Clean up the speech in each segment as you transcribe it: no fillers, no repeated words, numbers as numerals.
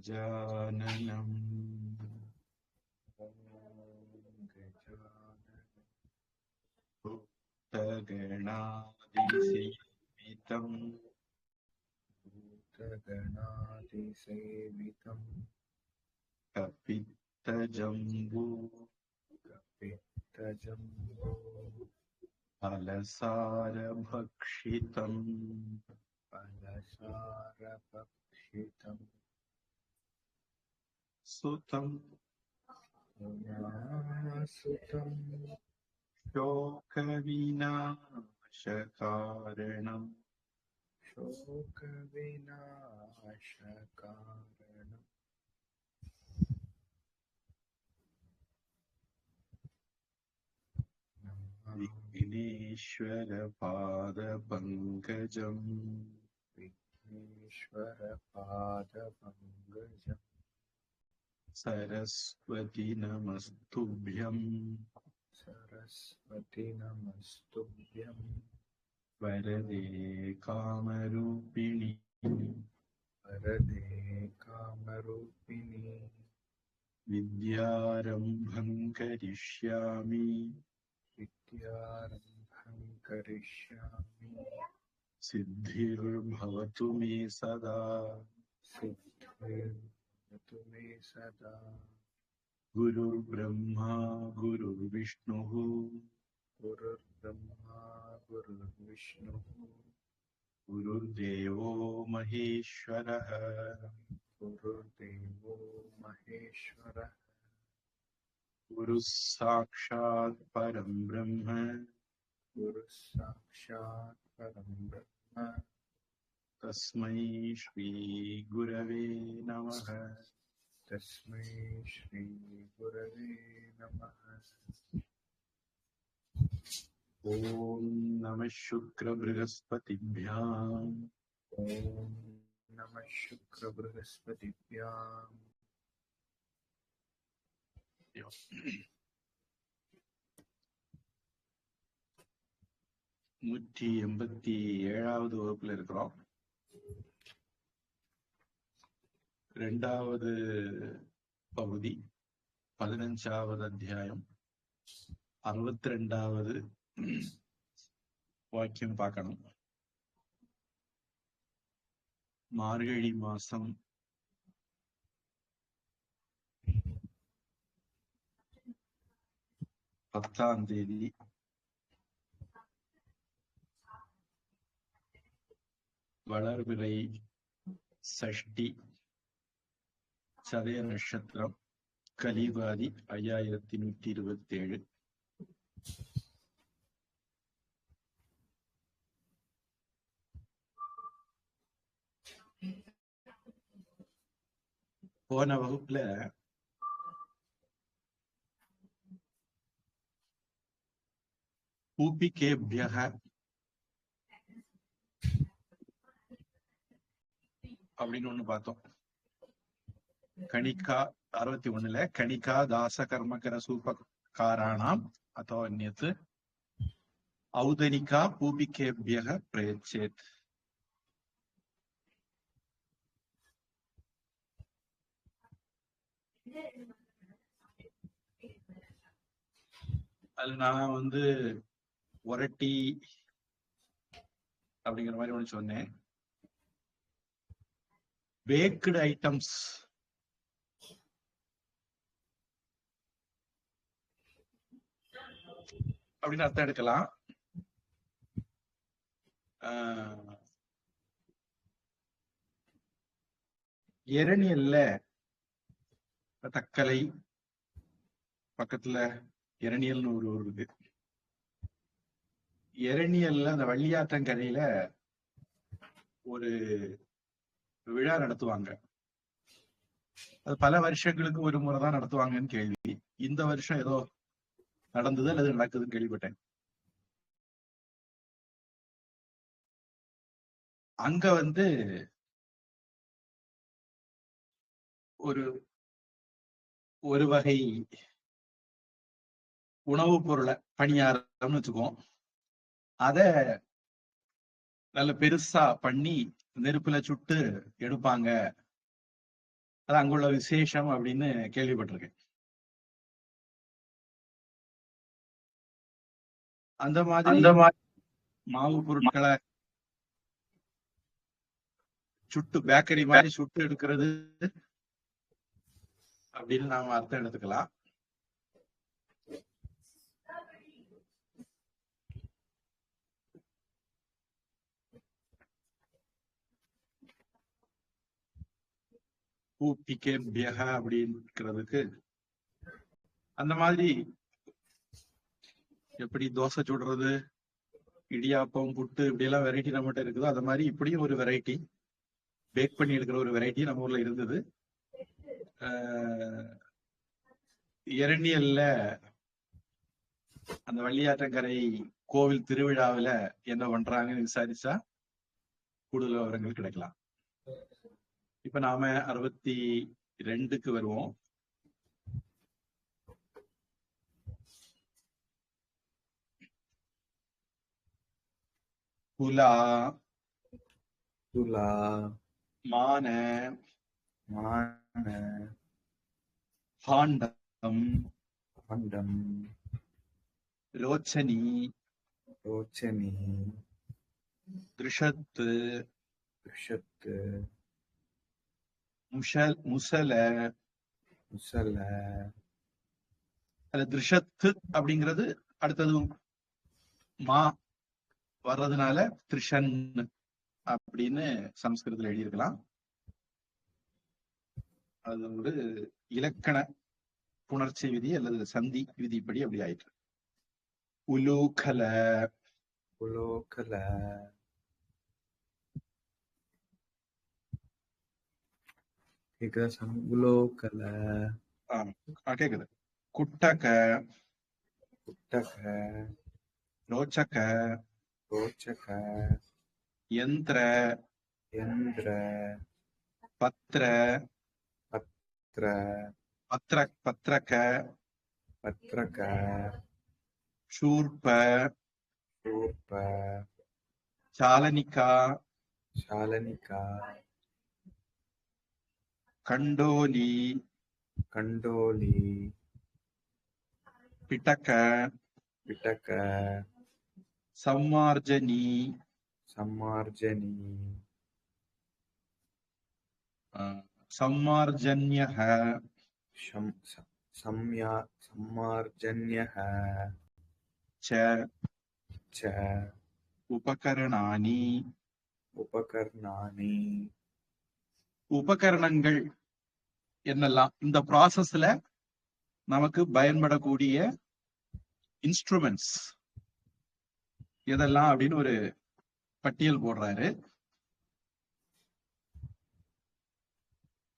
गजाननं भूतगणातिसेवितं कपित्तजम्बू फलसारभक्षितं सुतं शोकविनाशकारणम् विघ्नेश्वरपादपङ्कजम् सरस्वती नमस्तुभ्यं वरदे कामरूपिणि विद्यारम्भं करिष्यामि सिद्धिर्भवतु मे सदा गुरुर्ब्रह्मा गुरुर्विष्णुः गुरुर्देवो महेश्वरः गुरुः साक्षात् परं ब्रह्म तस्मै श्री गुरवे नमः। ओम नमः शुक्र बृहस्पतिभ्यां நூற்றி 87வது வகுப்புல இருக்கிறோம். இரண்டாவது பகுதி 15வது அத்தியாயம் 62வது வாக்கியம் பார்க்கணும். மார்கழி மாசம் பத்தாம் தேதி வளர்பிறை சஷ்டி சதய நட்சத்திரம் கலிபாதி 5127. போன வகுப்புல பூபிகேப்யஹ அப்படின்னு ஒண்ணு பார்த்தோம். கணிகா 61ல கணிகா தாச கர்மகர சூபகாராணாம் அதோ அந்நியத் ஔதனிகா பூபிகேப்யஹ பிரயச்சேத். அது நான் ஒரட்டி அப்படிங்கிற மாதிரி ஒண்ணு சொன்னேன். பேக்டு ஐட்டம்ஸ் அப்படின்னு அர்த்தம் எடுக்கலாம். எரணியல்ல தக்கலை பக்கத்துல எரணியல்னு ஒரு ஊர் இருக்கு. எரணியல்ல அந்த வள்ளியாற்றங்கரையில ஒரு விழா நடத்துவாங்க. அது பல வருஷங்களுக்கு ஒரு முறை தான் நடத்துவாங்கன்னு கேள்வி. இந்த வருஷம் ஏதோ நடந்தது அல்லது நடக்குதுன்னு கேள்விப்பட்டேன். அங்க ஒரு வகை உணவுப் பொருளை பணியாரம்னு வச்சுக்குவோம். அத நல்ல பெருசா பண்ணி நெருப்புல சுட்டு எடுப்பாங்க அது அங்குள்ள விசேஷம் அப்படின்னு கேள்விப்பட்டிருக்கேன். அந்த மாதிரி மாவு பொருட்களை சுட்டு பேக்கரி மாதிரி சுட்டு எடுக்கிறது அப்படின்னு நாம அர்த்தம் எடுத்துக்கலாம். பூப்பிக்கேபியக அப்படிங்கிறதுக்கு அந்த மாதிரி எப்படி தோசை சுடுறது, இடியாப்பம், புட்டு இப்படி எல்லாம் வெரைட்டி நம்மகிட்ட இருக்குதோ அது மாதிரி இப்படியும் ஒரு வெரைட்டி பேக் பண்ணி எடுக்கிற ஒரு வெரைட்டி நம்ம ஊர்ல இருந்தது. எரணியல்ல அந்த வள்ளியாற்றங்கரை கோவில் திருவிழாவில என்ன பண்றாங்கன்னு விசாரிச்சா கூடுதல் விவரங்கள் கிடைக்கலாம். இப்ப நாம 62க்கு வருவோம். துலா துலா மான மான பாண்டம் பாண்டம் ரோச்சனி ரோச்சனி திருஷத்து ரிஷத்து முசல. முசல அதுல திருஷத்து அப்படிங்கிறது அடுத்தது மா வர்றதுனால திரிஷன் அப்படின்னு சமஸ்கிருதத்துல எழுதியிருக்கலாம். அது ஒரு இலக்கண புணர்ச்சி விதி அல்லது சந்தி விதிப்படி அப்படி ஆயிற்று. உலூகல உலோகல உலோகல கேக்குது. குட்டக குட்டக ரோச்சக ரோச்சக யந்திர யந்திர பத்ர பத்ர பத்ரக பத்ரக சூர்ப ரூப சாலனிகா சாலனிகா கண்டோலி கண்டோலி பிட்டக பிட்டக சம்மார்ஜனி சம்மார்ஜனி சம்மார்ஜன்யஹ சம்மார்ஜன்யஹ ச ச உபகரணானி உபகரணானி உபகரணங்கள் என்னெல்லாம் இந்த ப்ராசஸ்ல நமக்கு பயன்படக்கூடிய இன்ஸ்ட்ருமெண்ட்ஸ் எதெல்லாம் அப்படின்னு ஒரு பட்டியல் போடுறாரு.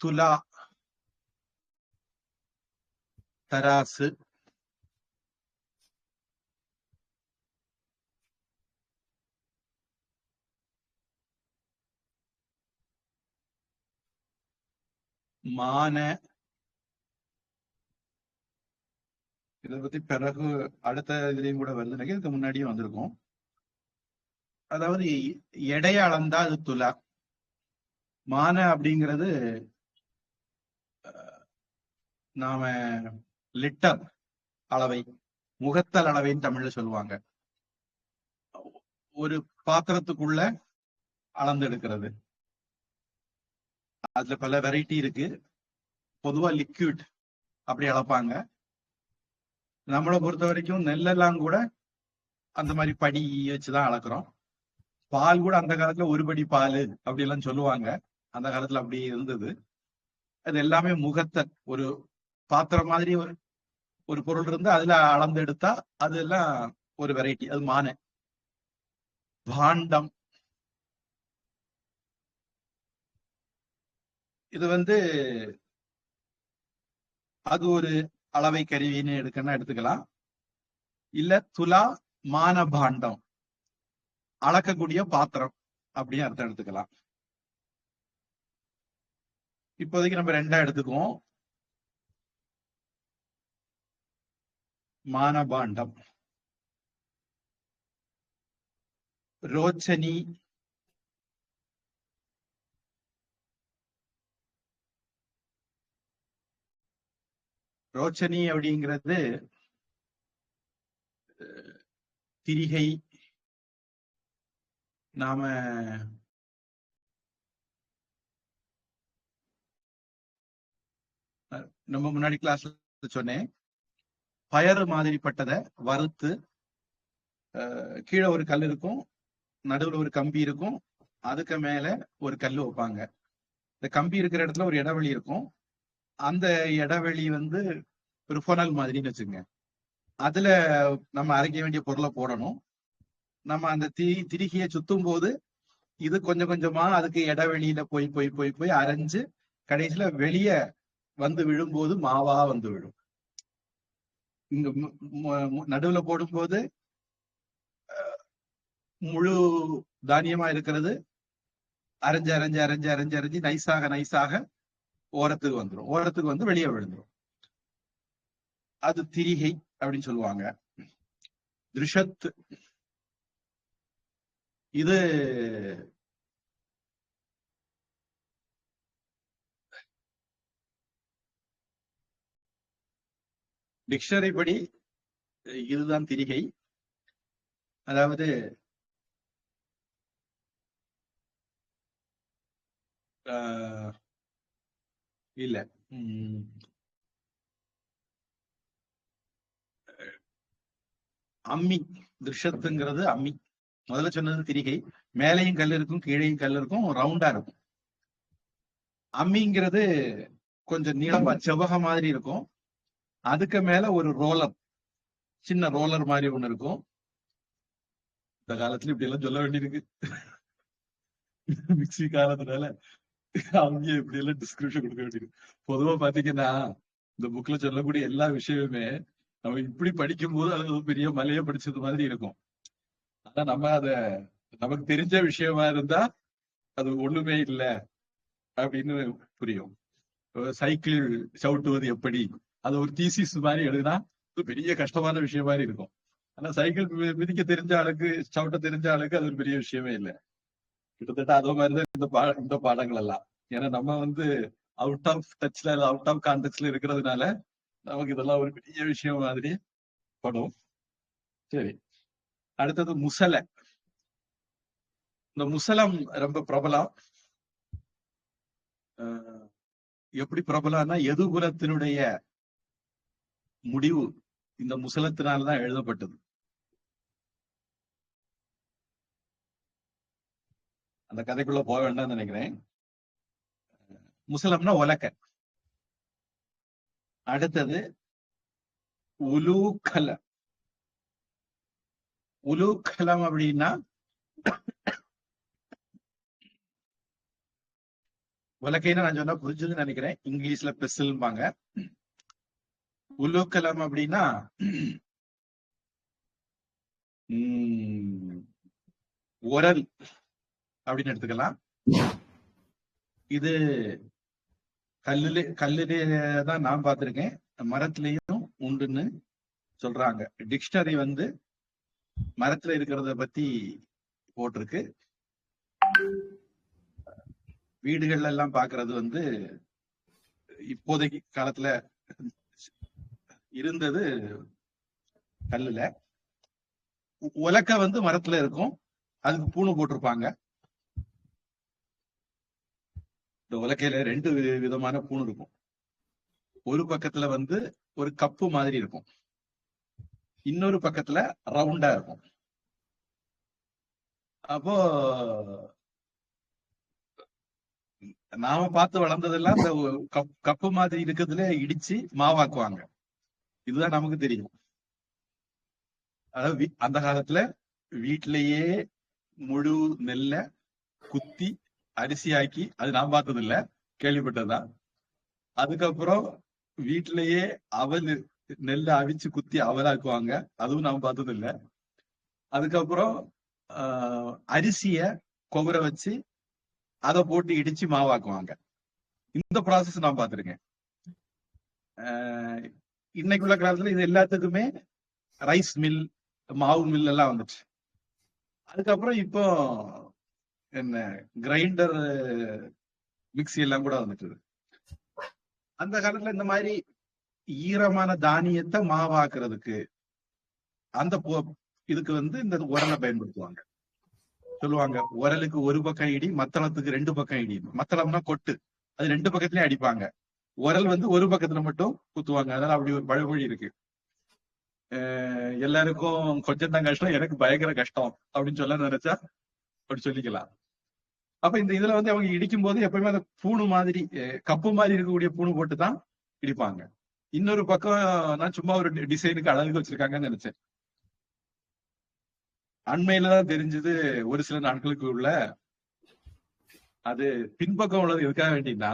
துலா தராசு, மான, இதை பத்தி பிறகு அடுத்த இதுலயும் கூட வருது, இதுக்கு முன்னாடியும் வந்திருக்கும். அதாவது எடைய அளந்தா அது துலா. மான அப்படிங்கிறது நாம லிட்டர் அளவை, முகத்தல் அளவைன்னு தமிழ்ல சொல்லுவாங்க. ஒரு பாத்திரத்துக்குள்ள அளந்தெடுக்கிறது. அதுல பல வெரைட்டி இருக்கு. பொதுவா லிக்விட் அப்படி அளப்பாங்க. நம்மளை பொறுத்த வரைக்கும் நெல்லெல்லாம் கூட அந்த மாதிரி படி வச்சுதான் அளக்குறோம். பால் கூட அந்த காலத்துல ஒரு படி பால் அப்படி எல்லாம் சொல்லுவாங்க. அந்த காலத்துல அப்படி இருந்தது. அது எல்லாமே முகத்தல். ஒரு பாத்திரம் மாதிரி ஒரு பொருள் இருந்து அதுல அளந்து எடுத்தா அதெல்லாம் ஒரு வெரைட்டி. அது மான. பாண்டம், இது அது ஒரு அளவை கருவின்னு எடுத்துக்கலாம். இல்ல துலா மான பாண்டம், அளக்கக்கூடிய பாத்திரம் அப்படின்னு அர்த்தம் எடுத்துக்கலாம். இப்போதைக்கு நம்ம ரெண்டா எடுத்துக்குவோம். மானபாண்டம். ரோச்சனி ரோச்சனி அப்படிங்கிறது திரிகை. நாம நம்ம முன்னாடி கிளாஸ்ல சொன்னேன், பயறு மாதிரிப்பட்டதை வறுத்து கீழே ஒரு கல் இருக்கும், நடுவுல ஒரு கம்பி இருக்கும், அதுக்கு மேல ஒரு கல் வைப்பாங்க. இந்த கம்பி இருக்கிற இடத்துல ஒரு இடைவெளி இருக்கும். அந்த இடைவெளி வந்து ஒரு புனல் மாதிரின்னு வச்சுங்க. அதுல நம்ம அரைக்க வேண்டிய பொருளை போடணும். நம்ம அந்த திரிகையை சுத்தும் போது இது கொஞ்சம் கொஞ்சமா அதுக்கு இடைவெளியில போய் போய் போய் போய் அரைஞ்சு கடைசியில வெளியே வந்து விழும்போது மாவா வந்து விழும். இங்க நடுவுல போடும்போது முழு தானியமா இருக்கிறது அரைஞ்சு அரைஞ்சு அரைஞ்சு அரைஞ்சு அரைஞ்சு நைஸாக நைஸாக ஓரத்துக்கு வந்துடும், ஓரத்துக்கு வந்து வெளியே விழுந்துடும். அது திரிகை அப்படின்னு சொல்லுவாங்க. திருஷத் இது டிக்ஷனரி படி இதுதான் திரிகை. அதாவது இல்ல, அம்மி. திருஷத்துங்கிறது அம்மி. முதல்ல சொன்னது திரிகை. மேலையும் கல் இருக்கும், கீழையும் கல் இருக்கும், ரவுண்டா இருக்கும். அம்மிங்கிறது கொஞ்சம் நீளமா செவ்வக மாதிரி இருக்கும். அதுக்கு மேல ஒரு ரோலர், சின்ன ரோலர் மாதிரி ஒண்ணு இருக்கும். இந்த காலத்துல இப்படி எல்லாம் சொல்ல வேண்டியிருக்கு. மிக்சி காலத்தினால அவங்க இப்படி எல்லாம் டிஸ்கிரிப்ஷன் கொடுக்க வேண்டியிருக்கு. பொதுவா பாத்தீங்கன்னா இந்த புக்ல சொல்லக்கூடிய எல்லா விஷயமுமே நம்ம இப்படி படிக்கும் போது அது பெரிய மலையை படிச்சது மாதிரி இருக்கும். ஆனா நம்ம அத நமக்கு தெரிஞ்ச விஷயமா இருந்தா அது ஒண்ணுமே இல்லை அப்படின்னு புரியும். சைக்கிள் சவுட்டுவது எப்படி, அது ஒரு தீசிஸ் மாதிரி எழுதுனா பெரிய கஷ்டமான விஷயம் மாதிரி இருக்கும். ஆனா சைக்கிள் மிதிக்க தெரிஞ்ச ஆளுக்கு, சவுட்ட தெரிஞ்ச ஆளுக்கு அது ஒரு பெரிய விஷயமே இல்லை. கிட்டத்தட்ட அதே மாதிரிதான் இந்த பாடங்கள் எல்லாம். ஏன்னா நம்ம வந்து அவுட் ஆஃப் டச்ல, அவுட் ஆஃப் கான்டெக்ட்ல இருக்கிறதுனால நமக்கு இதெல்லாம் ஒரு பெரிய விஷயம் மாதிரி படும். சரி, அடுத்தது முசலை. இந்த முசலம் ரொம்ப பிரபலம். எப்படி பிரபலம்னா யதுகுலத்தினுடைய முடிவு இந்த முசலத்தினால்தான் எழுதப்பட்டது. அந்த கதைக்குள்ள போக வேண்டாம்னு நினைக்கிறேன். முசலம்னா உலக்க. அடுத்தது உலூக்கலம். உலூக்கலம் அப்படின்னா உலக்கைன்னு நான் சொன்னா புரிஞ்சதுன்னு நினைக்கிறேன். இங்கிலீஷ்ல பெசில்பாங்க. உலூக்கலம் அப்படின்னா உரல் அப்படின்னு எடுத்துக்கலாம். இது கல்லுதான் நான் பார்த்திருக்கேன், மரத்திலையும் உண்டுன்னு சொல்றாங்க. டிக்ஷனரி வந்து மரத்துல இருக்கிறத பத்தி போட்டிருக்கு. வீடுகள்ல எல்லாம் பாக்குறது வந்து இப்போதைக்கு காலத்துல இருந்தது கல்லுல. உலக்க வந்து மரத்துல இருக்கும், அதுக்கு பூணு போட்டிருப்பாங்க. இந்த உலக்கையில 2 விதமான பூணு இருக்கும். ஒரு பக்கத்துல வந்து ஒரு கப்பு மாதிரி இருக்கும், இன்னொரு பக்கத்துல ரவுண்டா இருக்கும். அப்போ நாம பார்த்து வளர்ந்ததெல்லாம் இந்த கப்பு மாதிரி இருக்கிறதுல இடிச்சு மாவாக்குவாங்க. இதுதான் நமக்கு தெரியும். அதாவது அந்த காலத்துல வீட்டிலேயே முழு நெல்ல குத்தி அரிசியாக்கி, அது நான் பார்த்தது இல்ல, கேள்விப்பட்டதுதான். அதுக்கப்புறம் வீட்டிலேயே அவல், நெல்லை அவிச்சு குத்தி அவலாக்குவாங்க, அதுவும் நான் பார்த்தது இல்ல. அதுக்கப்புறம் அரிசிய கொவர வச்சு அதை போட்டு இடிச்சு மாவாக்குவாங்க. இந்த ப்ராசஸ் நான் பார்த்திருக்கேன். இன்னைக்குள்ள காலத்துல இது எல்லாத்துக்குமே ரைஸ் மில், மாவு மில் எல்லாம் வந்துச்சு. அதுக்கப்புறம் இப்போ என்ன கிரைண்டர், மிக்சி எல்லாம் கூட வந்துட்டு. அந்த காலத்துல இந்த மாதிரி ஈரமான தானியத்தை மாவாக்குறதுக்கு அந்த இதுக்கு இந்த உரலை பயன்படுத்துவாங்க. சொல்லுவாங்க உரலுக்கு ஒரு பக்கம் இடி, மத்தளத்துக்கு 2 பக்கம் இடி. மத்தளம்னா கொட்டு, அது 2 பக்கத்துலயும் அடிப்பாங்க. உரல் ஒரு பக்கத்துல மட்டும் குத்துவாங்க. அதனால அப்படி ஒரு பழமொழி இருக்கு. எல்லாருக்கும் கொஞ்சம் தான் கஷ்டம், எனக்கு பயங்கர கஷ்டம் அப்படின்னு சொல்ல நினைச்சா அப்படி சொல்லிக்கலாம். அப்ப இந்த இதுல அவங்க இடிக்கும் போது எப்பயுமே அந்த பூணு மாதிரி, கப்பு மாதிரி இருக்கக்கூடிய பூணு போட்டுதான் இடிப்பாங்க. இன்னொரு பக்கம் நான் சும்மா ஒரு டிசைனுக்கு அழகுக்கு வச்சிருக்காங்கன்னு நினைச்சேன். அண்மையிலதான் தெரிஞ்சது ஒரு சில நாட்களுக்கு உள்ள அது பின்பக்கம் உள்ளது எதுக்காக வேண்டினா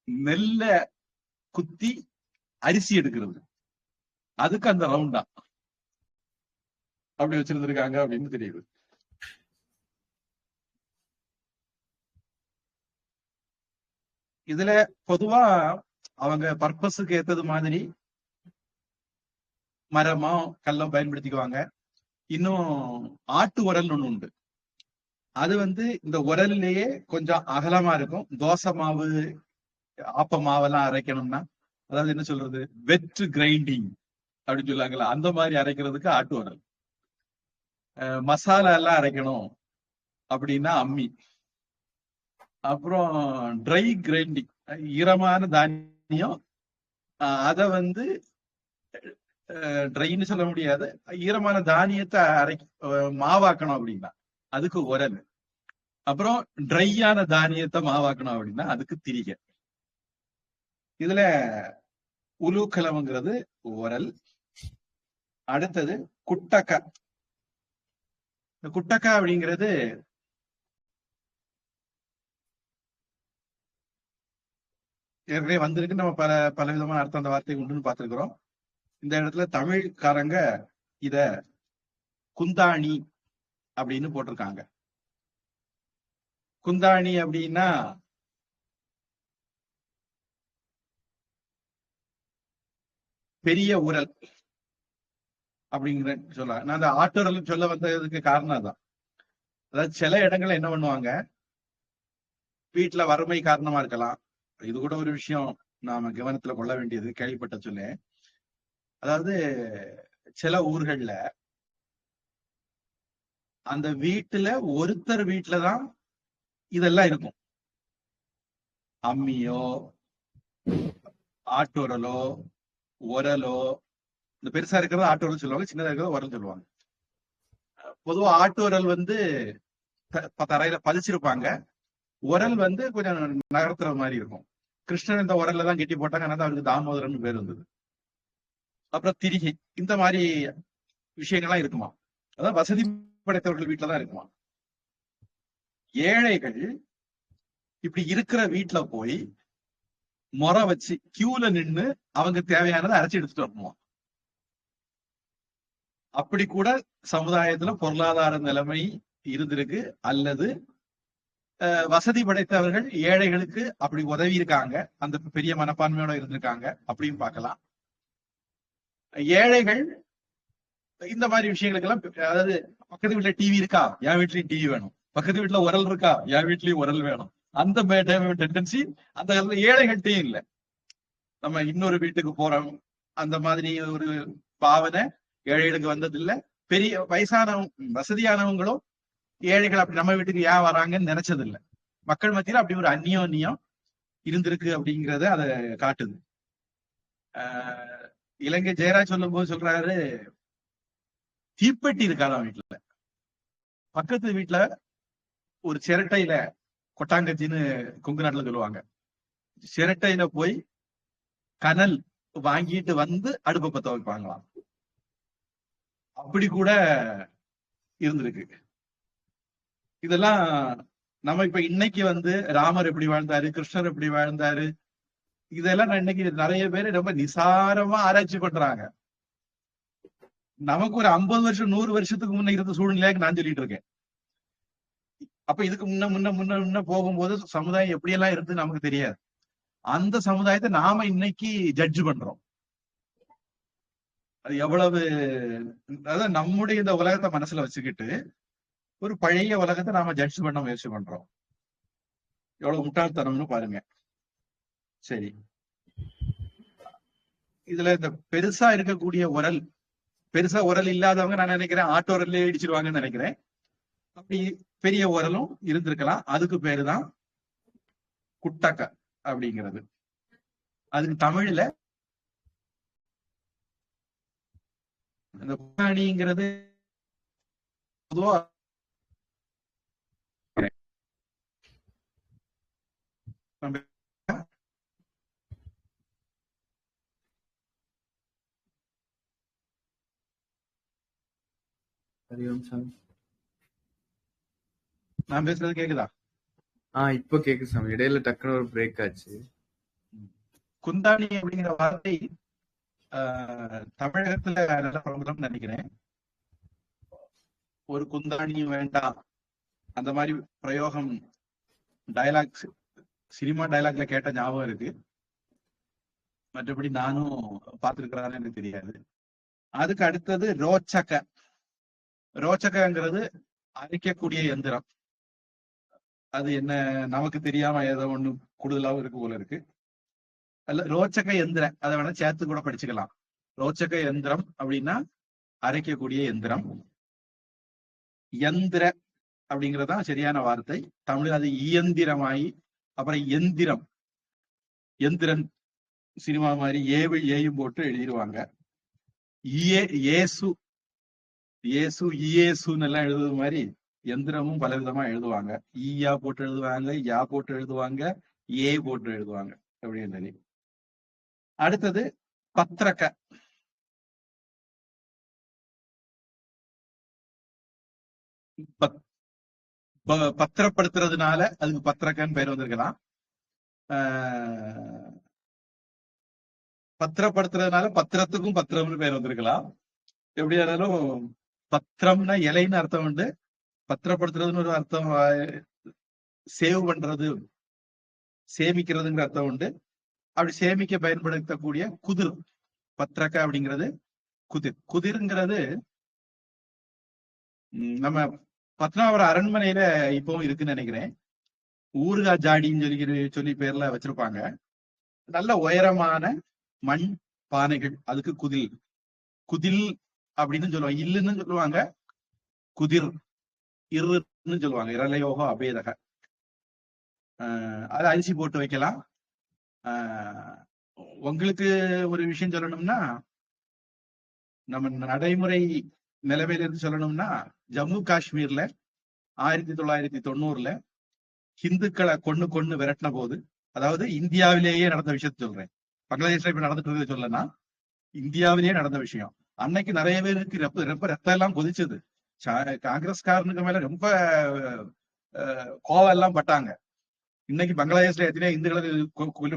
நெல்ல குத்தி அரிசி எடுக்கிறது, அதுக்கு அந்த ரவுண்டா அப்படி வச்சிருந்திருக்காங்க அப்படின்னு தெரியுது. இதுல பொதுவா அவங்க பர்பஸுக்கு ஏத்தது மாதிரி மரமோ கல்லோ பயன்படுத்திக்குவாங்க. இன்னும் ஆட்டு உரல் ஒண்ணு உண்டு. அது இந்த உரல்லையே கொஞ்சம் அகலமா இருக்கும். தோசை மாவு, ஆப்ப மாவெல்லாம் அரைக்கணும்னா, அதாவது என்ன சொல்றது, வெட் கிரைண்டிங் அப்படின்னு சொல்லுவாங்கல்ல, அந்த மாதிரி அரைக்கிறதுக்கு ஆட்டு உரல். மசாலா எல்லாம் அரைக்கணும் அப்படின்னா அம்மி. அப்புறம் ட்ரை கிரைண்டிங், ஈரமான தானியம், அத ட்ரைன்னு சொல்ல முடியாது, ஈரமான தானியத்தை மாவாக்கணும் அப்படின்னா அதுக்கு உரல். அப்புறம் ட்ரையான தானியத்தை மாவாக்கணும் அப்படின்னா அதுக்கு திரிகை. இதுல உலுக்கலம்ங்கிறது உரல். அடுத்தது குட்டக்கா. இந்த குட்டக்கா அப்படிங்கிறது ஏற்கனவே வந்திருக்கு. நம்ம பல விதமான அர்த்தம் அந்த வார்த்தை உண்டுன்னு பார்த்திருக்கிறோம். இந்த இடத்துல தமிழ்காரங்க இத குந்தாணி அப்படின்னு போட்டிருக்காங்க. குந்தாணி அப்படின்னா பெரிய உரல் அப்படிங்கிற சொல்ல. நான் அந்த ஆட்டுரல் சொல்ல வந்ததுக்கு காரணம் தான். அதாவது சில இடங்கள்ல என்ன பண்ணுவாங்க, வீட்டுல வறுமை காரணமா இருக்கலாம். இது கூட ஒரு விஷயம் நாம கவனத்துல கொள்ள வேண்டியது, கேள்விப்பட்ட சொல்ல. அதாவது சில ஊர்கள்ல அந்த வீட்டுல ஒருத்தர் வீட்டுலதான் இதெல்லாம் இருக்கும். அம்மியோ ஆட்டுரலோ உரலோ, இந்த பெருசா இருக்கிறது ஆட்டு உரல் சொல்லுவாங்க, சின்னதா இருக்கிறது உரல் சொல்லுவாங்க. பொதுவா ஆட்டு உரல் தரையில பதிச்சிருப்பாங்க. உரல் கொஞ்சம் நகர்த்துற மாதிரி இருக்கும். கிருஷ்ணன் இந்த உரல்ல தான் கெட்டி போட்டாங்க, அதனால அவருக்கு தாமோதரன் பேர் வந்தது. அப்புறம் திரிகை, இந்த மாதிரி விஷயங்கள்லாம் இருக்குமா. அதான் வசதி படைத்தவர்கள் வீட்டுலதான் இருக்குமா. ஏழைகள் இப்படி இருக்கிற வீட்டுல போய் முறை வச்சு கியூல நின்று அவங்க தேவையானதை அரைச்சி எடுத்துட்டு வரணுமா. அப்படி கூட சமுதாயத்துல பொருளாதார நிலைமை இருந்திருக்கு. அல்லது வசதி படைத்தவர்கள் ஏழைகளுக்கு அப்படி உதவி இருக்காங்க, அந்த பெரிய மனப்பான்மையோட இருந்திருக்காங்க அப்படின்னு பார்க்கலாம். ஏழைகள் இந்த மாதிரி விஷயங்களுக்கு எல்லாம், அதாவது பக்கத்து வீட்டுல டிவி இருக்கா, என் வீட்லயும் டிவி வேணும், பக்கத்து வீட்டுல உரல் இருக்கா, என் வீட்லயும் உரல் வேணும், அந்த டெண்டன்சி அந்த காலத்துல ஏழைகள்கிட்டையும் இல்லை. நம்ம இன்னொரு வீட்டுக்கு போறோம், அந்த மாதிரி ஒரு பாவனை ஏழைகளுக்கு வந்ததில்லை. பெரிய வசதியானவங்களும் ஏழைகள் அப்படி நம்ம வீட்டுக்கு ஏன் வராங்கன்னு நினைச்சது இல்லை. மக்கள் மத்தியில அப்படி ஒரு அந்நியோன்யம் இருந்திருக்கு அப்படிங்கிறத அதை காட்டுது. இலங்கை ஜெயராஜ் சொல்லும் போது சொல்றாரு, தீப்பெட்டி இருக்காதான் வீட்டுல. பக்கத்து வீட்டுல ஒரு சிரட்டையில, கொட்டாங்கச்சின்னு கொங்கு நாட்டுல சொல்லுவாங்க, சிரட்டையில போய் கனல் வாங்கிட்டு அடுப்பை பத்த வைப்பாங்களாம். அப்படி கூட இருந்திருக்கு. இதெல்லாம் நம்ம இப்ப இன்னைக்கு ராமர் எப்படி வாழ்ந்தாரு, கிருஷ்ணர் எப்படி வாழ்ந்தாரு, இதெல்லாம் நான் இன்னைக்கு நிறைய பேர் ரொம்ப நிசாரமா ஆராய்ச்சி பண்றாங்க. நமக்கு ஒரு 50 வருஷம் 100 வருஷத்துக்கு முன்ன இருந்த சூழ்நிலையாக நான் சொல்லிட்டு இருக்கேன். அப்ப இதுக்கு முன்ன போகும்போது சமுதாயம் எப்படியெல்லாம் இருந்து நமக்கு தெரியாது. அந்த சமுதாயத்தை நாம இன்னைக்கு ஜட்ஜ் பண்றோம். அது எவ்வளவு, அதாவது நம்முடைய இந்த உலகத்தை மனசுல வச்சுக்கிட்டு ஒரு பழைய உலகத்தை நாம ஜட்ஜ் பண்ண முயற்சி பண்றோம். எவ்வளவு முட்டாள்தனம்னு பாருங்க. சரி, இதுல இந்த பெருசா இருக்கக்கூடிய உரல், பெருசா உரல் இல்லாதவங்க நான் நினைக்கிறேன் ஆட்டோ உரல்லே இடிச்சிருவாங்கன்னு நினைக்கிறேன். அப்படி பெரிய உரலும் இருந்திருக்கலாம். அதுக்கு பேருதான் குட்டக்க அப்படிங்கிறது. அதுக்கு தமிழ்ல இந்த குட்டாணிங்கிறது பொதுவா நம்ம- ஹரி ஓம் சாமி. நான் பேசுறது கேக்குதா? இப்போ கேக்குது சாமி. இடையில டக்குனு ஒரு பிரேக் ஆச்சு. குந்தாணி அப்படிங்கிற வார்த்தை தமிழகத்துல நல்ல பிரபலம் நினைக்கிறேன். ஒரு குந்தாணியும் வேண்டாம் அந்த மாதிரி பிரயோகம் டயலாக், சினிமா டயலாக்ல கேட்ட ஞாபகம் இருக்கு. மற்றபடி நானும் பார்த்திருக்கிறான்னு எனக்கு தெரியாது. அதுக்கு அடுத்தது ரோச்சக. ரோச்சகங்கிறது அரைக்கக்கூடிய எந்திரம். அது என்ன நமக்கு தெரியாம ஏதோ ஒண்ணு கூடுதலாவும் இருக்கு போல இருக்கு. அல்ல ரோச்சக எந்திரம், அதை வேணா சேர்த்து கூட படிச்சுக்கலாம். ரோச்சக எந்திரம் அப்படின்னா அரைக்கக்கூடிய எந்திரம். எந்திர அப்படிங்கறதுதான் சரியான வார்த்தை. தமிழ் அது இயந்திரமாயி அப்புறம் எந்திரம், எந்திரன் சினிமா மாதிரி ஏயும் போட்டு எழுதிடுவாங்க. ஏசு ஏசு இயேசுன்னு எல்லாம் எழுதுறது மாதிரி எந்திரமும் பல விதமா எழுதுவாங்க. ஈயா போட்டு எழுதுவாங்க, யா போட்டு எழுதுவாங்க, ஏ போட்டு எழுதுவாங்க அப்படின்னு. அடுத்தது பத்திரக்க. பத்திரப்படுத்துறதுனால அதுக்கு பத்திரக்கன்னு பேர் வந்திருக்கலாம். பத்திரப்படுத்துறதுனால பத்திரத்துக்கும் பத்திரம்னு பேர் வந்திருக்கலாம். எப்படியானாலும் பத்திரம்னா இலைன்னு அர்த்தம் உண்டு, பத்திரப்படுத்துறதுன்னு ஒரு அர்த்தம், சேவ் பண்றது, சேமிக்கிறதுங்கிற அர்த்தம் உண்டு. அப்படி சேமிக்க பயன்படுத்தக்கூடிய குதிர், பத்திரக்க அப்படிங்கிறது குதிர். குதிர்ங்கிறது நம்ம பத்மநாபுரம் அரண்மனையில இப்பவும் இருக்குன்னு நினைக்கிறேன். ஊருகா ஜாடின்னு சொல்லி பேர்ல வச்சிருப்பாங்க. நல்ல உயரமான மண் பானைகள், அதுக்கு குதில். குதில் அப்படின்னு சொல்லுவாங்க. இல்லுன்னு சொல்லுவாங்க, குதிர் இருன்னு சொல்லுவாங்க. இரலையோகோ அபேதக. அது அரிசி போட்டு வைக்கலாம். உங்களுக்கு ஒரு விஷயம் சொல்லணும்னா, நம்ம நடைமுறை நிலைமையில இருந்து சொல்லணும்னா, ஜம்மு காஷ்மீர்ல 1990 ஹிந்துக்களை கொன்னு விரட்டின போது, அதாவது இந்தியாவிலேயே நடந்த விஷயத்த சொல்றேன், பங்களாதேஷ்ல இப்ப நடந்துட்டு இருக்க சொல்லனா, இந்தியாவிலேயே நடந்த விஷயம். அன்னைக்கு நிறைய பேருக்கு ரொம்ப ரத்தம் எல்லாம் கொதிச்சது. காங்கிரஸ்காரனுக்கு மேல ரொம்ப கோவம் எல்லாம் பட்டாங்க. இன்னைக்கு பங்களாதேஷ்ல எத்தனையோ இந்துக்களை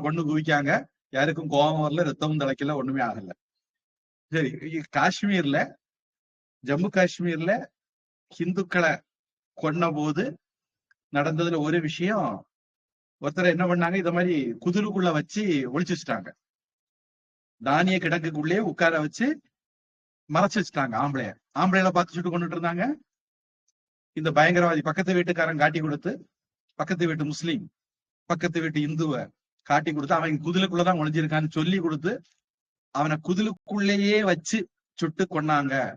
கொண்டு குவிக்காங்க, யாருக்கும் கோபம் வரல, ரத்தமும் தலைக்கல, ஒண்ணுமே ஆகல. சரி, காஷ்மீர்ல, ஜம்மு காஷ்மீர்ல ஹிந்துக்களை கொன்ன போது நடந்ததுல ஒரு விஷயம், ஒருத்தர் என்ன பண்ணாங்க, இத மாதிரி குதிருக்குள்ள வச்சு ஒளிச்சு வச்சுட்டாங்க. தானிய கிடக்குக்குள்ளே உட்கார வச்சு மறைச்சு வச்சுட்டாங்க. ஆம்பளையில பார்த்து சுட்டு கொண்டுட்டு இருந்தாங்க. இந்த பயங்கரவாதி பக்கத்து வீட்டுக்காரன் காட்டி கொடுத்து, பக்கத்து வீட்டு முஸ்லீம் பக்கத்து வீட்டு இந்துவை காட்டி கொடுத்து, அவன் குதிலுக்குள்ளதான் ஒளிஞ்சிருக்கான்னு சொல்லி கொடுத்து அவனை குதிலுக்குள்ளேயே வச்சு சுட்டு கொன்னாங்க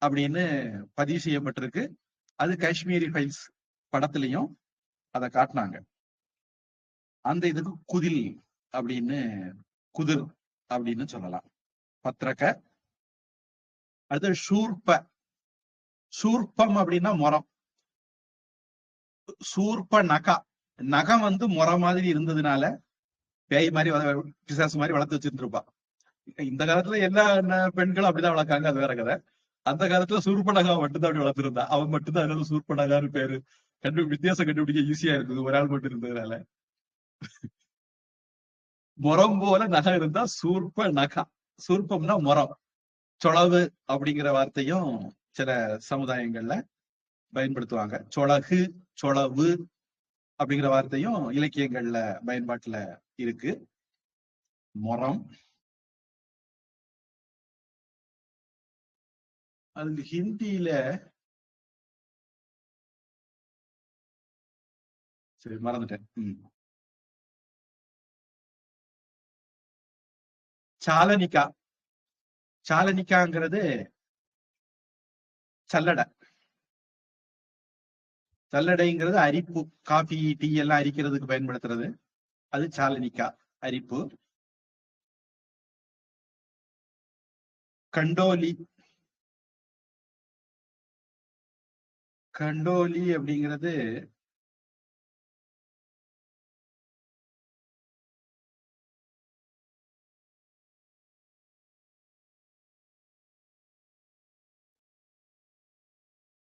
அப்படின்னு பதிவு செய்யப்பட்டிருக்கு. அது காஷ்மீரி ஃபைல்ஸ் படத்திலையும் அதை காட்டினாங்க. அந்த இதுக்கு குதில் அப்படின்னு, குதிர் அப்படின்னு சொல்லலாம். பத்திரக்க. அது சூர்ப. சூர்ப்பம் அப்படின்னா முறம். சூர்ப நகா. நகம் முறை மாதிரி இருந்ததுனால பேய் மாதிரி பிசாசு மாதிரி வளர்த்து வச்சிருந்துருப்பா. இந்த காலத்துல எல்லா பெண்களும் அப்படிதான் வளர்க்காங்க, அது வேற கதை. அந்த காலத்துல சூர்பனகா மட்டும்தான் அப்படி வளர்த்துருந்தா. அவன் மட்டும்தான் அதனால சூர்பனகான்னு பேரு. வித்தியாசம் கண்டுபிடிக்க ஈஸியா இருந்தது, ஒரு ஆள் மட்டும் இருந்ததுனால. முறம் போல நகம் இருந்தா சூர்ப நகா. சூர்ப்பம்னா முறம். சொளவு அப்படிங்கிற வார்த்தையும் சில சமுதாயங்கள்ல பயன்படுத்துவாங்க. சொளகு, சொளவு அப்படிங்கிற வார்த்தையும் இலக்கியங்கள்ல பயன்பாட்டுல இருக்கு. முறம். அது ஹிந்தியில, சரி மறந்துட்டேன். சாலனிக்கா. சாலனிக்காங்கிறது சல்லடை. சல்லடைங்கிறது அரிப்பு, காபி டீ எல்லாம் அரிக்கிறதுக்கு பயன்படுத்துறது. அது சாலனிக்கா, அரிப்பு. கண்டோலி. கண்டோலி அப்படிங்கிறது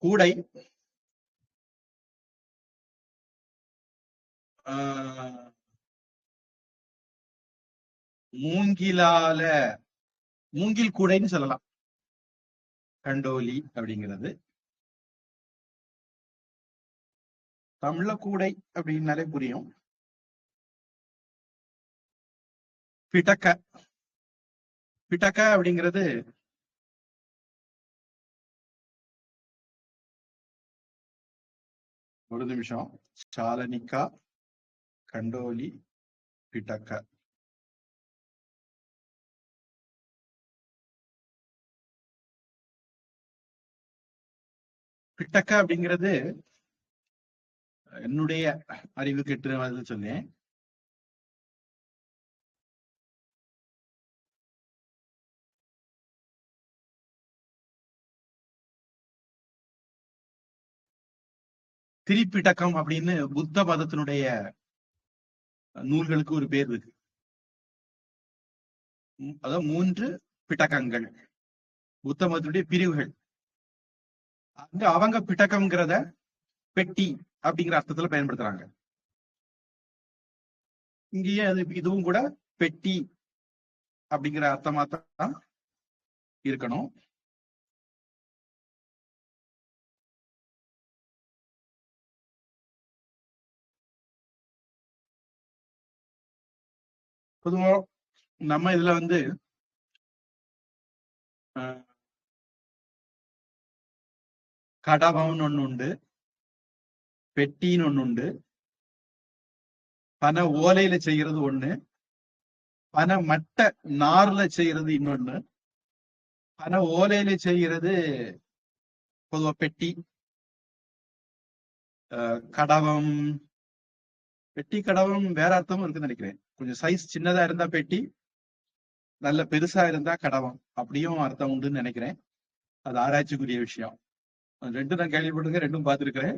கூடை. மூங்கிலால, மூங்கில் கூடைன்னு சொல்லலாம் கண்டோலி அப்படிங்கிறது. தமிழ்ல கூடை அப்படின்னாலே புரியும். பிடக்க. பிடக்க அப்படிங்கிறது ஒரு நிமிஷம். சாலனிக்கா, கண்டோலி, பிடக்க. பிட்டக்க அப்படிங்கிறது என்னுடைய அறிவு கெட்டு சொன்னேன். திரிபிடக்கம் அப்படின்னு புத்த மதத்தினுடைய நூல்களுக்கு ஒரு பேர் இருக்கு. அதாவது 3 பிட்டகங்கள், புத்த மதத்தினுடைய பிரிவுகள். அங்க அவங்க பிட்டகம்ங்கிறத பெட்டி அப்படிங்கிற அர்த்தத்துல பயன்படுத்துறாங்க. இங்கேயே அது இதுவும் கூட பெட்டி அப்படிங்கிற அர்த்தமா தான் இருக்கணும். பொதுவா நம்ம இதுல வந்து கடவம்னு ஒண்ணு உண்டு, பெட்டின்னு ஒண்ணு உண்டு, பனை ஓலையில செய்யறது ஒண்ணு, பனை மட்டை நார்ல செய்யறது இன்னொன்னு. பனை ஓலையில செய்யறது பொதுவா பெட்டி. கடவம், பெட்டி கடவம் வேற அர்த்தமும் இருக்குன்னு நினைக்கிறேன். கொஞ்சம் சைஸ் சின்னதா இருந்தா பெட்டி, நல்ல பெருசா இருந்தா கடவம், அப்படியும் அர்த்தம் உண்டுன்னு நினைக்கிறேன். அது ஆராய்ச்சிக்குரிய விஷயம். ரெண்டும் நான் கேள்விப்பட்டிருக்கேன், ரெண்டும் பார்த்திருக்கிறேன்.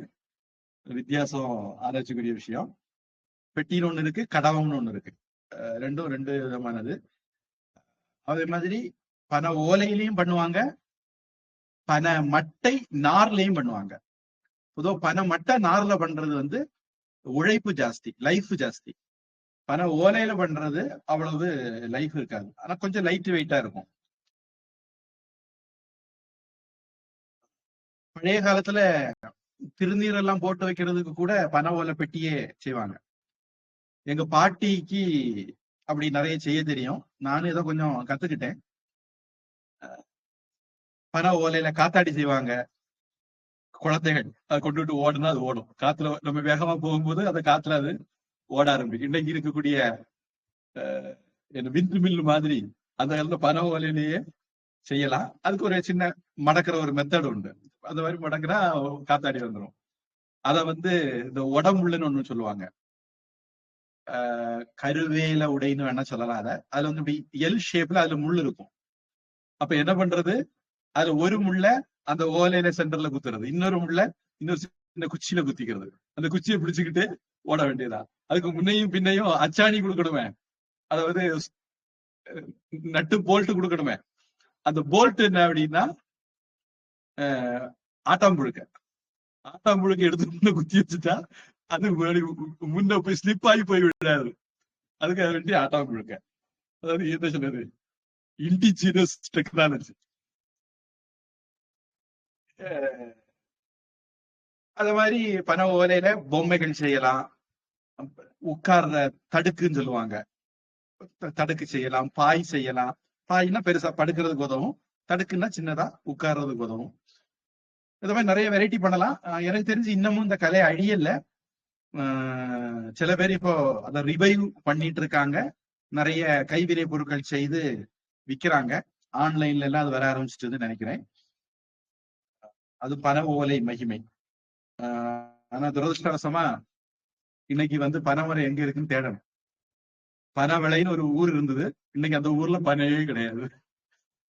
வித்தியாசம் ஆராய்ச்சிக்குரிய விஷயம். பெட்டின்னு ஒண்ணு இருக்கு, கடவம்னு ஒண்ணு இருக்கு. ரெண்டும் 2 விதமானது. அதே மாதிரி பனை ஓலையிலையும் பண்ணுவாங்க, பனை மட்டை நார்லையும் பண்ணுவாங்க. பொதுவா பனை மட்டை நார்ல பண்றது வந்து உழைப்பு ஜாஸ்தி, லைஃப் ஜாஸ்தி. பனை ஓலையில பண்றது அவ்வளவு லைஃப் இருக்காது, ஆனா கொஞ்சம் லைட் வெயிட்டா இருக்கும். பழைய காலத்துல திருநீர் எல்லாம் போட்டு வைக்கிறதுக்கு கூட பனை ஓலை பெட்டியே செய்வாங்க. எங்க பாட்டிக்கு அப்படி நிறைய செய்ய தெரியும். நானும் ஏதோ கொஞ்சம் கத்துக்கிட்டேன். பனை ஓலையில காத்தாடி செய்வாங்க. குழந்தைகள் அதை கொண்டுட்டு ஓடுனா அது ஓடும். காத்துல நம்ம வேகமா போகும்போது அந்த காத்துல அது ஓட ஆரம்பிக்கும். இன்னைக்கு இருக்கக்கூடிய விந்து மில்லு மாதிரி அந்த காலத்துல பனை ஓலையிலேயே செய்யலாம். அதுக்கு ஒரு சின்ன மடக்கிற ஒரு மெத்தட் உண்டு. அந்த மாதிரி மடக்குனா காத்தாடி வந்துடும். அத வந்து இந்த உடம்புள்ளுன்னு ஒண்ணு சொல்லுவாங்க. கருவேல உடைன்னு வேணா சொல்லலாம். அதுல வந்து இப்படி எல் ஷேப்ல அதுல முள் இருக்கும். அப்ப என்ன பண்றது, அதுல ஒரு முள்ள அந்த ஓலையில சென்டர்ல குத்துறது, இன்னொரு முள்ள இன்னொரு சின்ன குச்சியில குத்திக்கிறது. அந்த குச்சியை பிடிச்சுக்கிட்டு ஓட வேண்டியதா. அதுக்கு முன்னையும் பின்னையும் அச்சாணி கொடுக்கணுமே, அதாவது நட்டு போல்ட் கொடுக்கணுமே. அந்த போல்ட் என்ன அப்படின்னா ஆட்டாம்புழுக்க. ஆட்டாம்புழுக்க எடுத்து குத்தி வச்சுட்டா அது முன்ன போய் ஸ்லிப் ஆகி போய் விடாது. அதுக்காக வேண்டி ஆட்டாம்புழுக்க. அதாவது என்ன சொன்னது, இண்டிஜினஸ் டெக்னாலஜி. அது மாதிரி பனை ஓலையில பொம்மைகள் செய்யலாம். உட்கார்ற தடுக்குன்னு சொல்லுவாங்க, தடுக்கு செய்யலாம். பாய் செய்யலாம். பாய்னா பெருசா படுக்கிறதுக்கு உதவும், தடுக்குன்னா சின்னதா உட்கார்றதுக்கு உதவும். இந்த மாதிரி நிறைய வெரைட்டி பண்ணலாம். எனக்கு தெரிஞ்சு இன்னமும் இந்த கலை அழியல. சில பேர் இப்போ அதை ரிவைவ் பண்ணிட்டு இருக்காங்க. நிறைய கைவினை பொருட்கள் செய்து விக்கிறாங்க. ஆன்லைன்ல எல்லாம் அது வர ஆரம்பிச்சிட்டுன்னு நினைக்கிறேன். அது பனை ஓலை மகிமை. ஆனா துரதிருஷ்டவசமா இன்னைக்கு வந்து பனைமரம் எங்க இருக்குன்னு தேடணும். பனைவிளைன்னு ஒரு ஊர் இருந்தது. இன்னைக்கு அந்த ஊர்ல பனையே கிடையாது.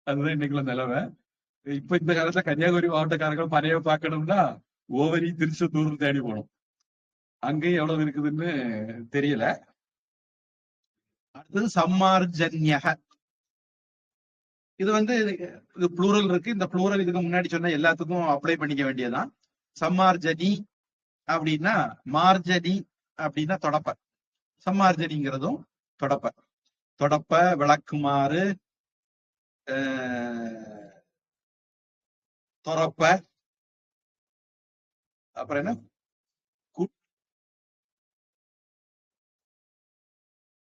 அதுதான் இன்னைக்குள்ள நிலைமை. இப்ப இந்த காலத்துல கன்னியாகுமரி மாவட்டக்காரர்கள் பனையை பார்க்கணும்னா ஓவரி திருச்செந்தூர் தேடி போகணும். அங்கேயும் எவ்வளவு இருக்குதுன்னு தெரியல. அடுத்தது சம்மார்ஜன்யக. இது வந்து இது ப்ளூரல் இருக்கு. இந்த ப்ளூரல் இதுக்கு முன்னாடி சொன்ன எல்லாத்துக்கும் அப்ளை பண்ணிக்க வேண்டியதுதான். சம்மார்ஜனி அப்படின்னா, மார்ஜனி அப்படின்னா தொடப்ப. சம்மார்ஜனிங்கிறதும் தொடப்ப. தொடப்ப, விளக்குமாறு, தொரப்ப, அப்புறம் என்ன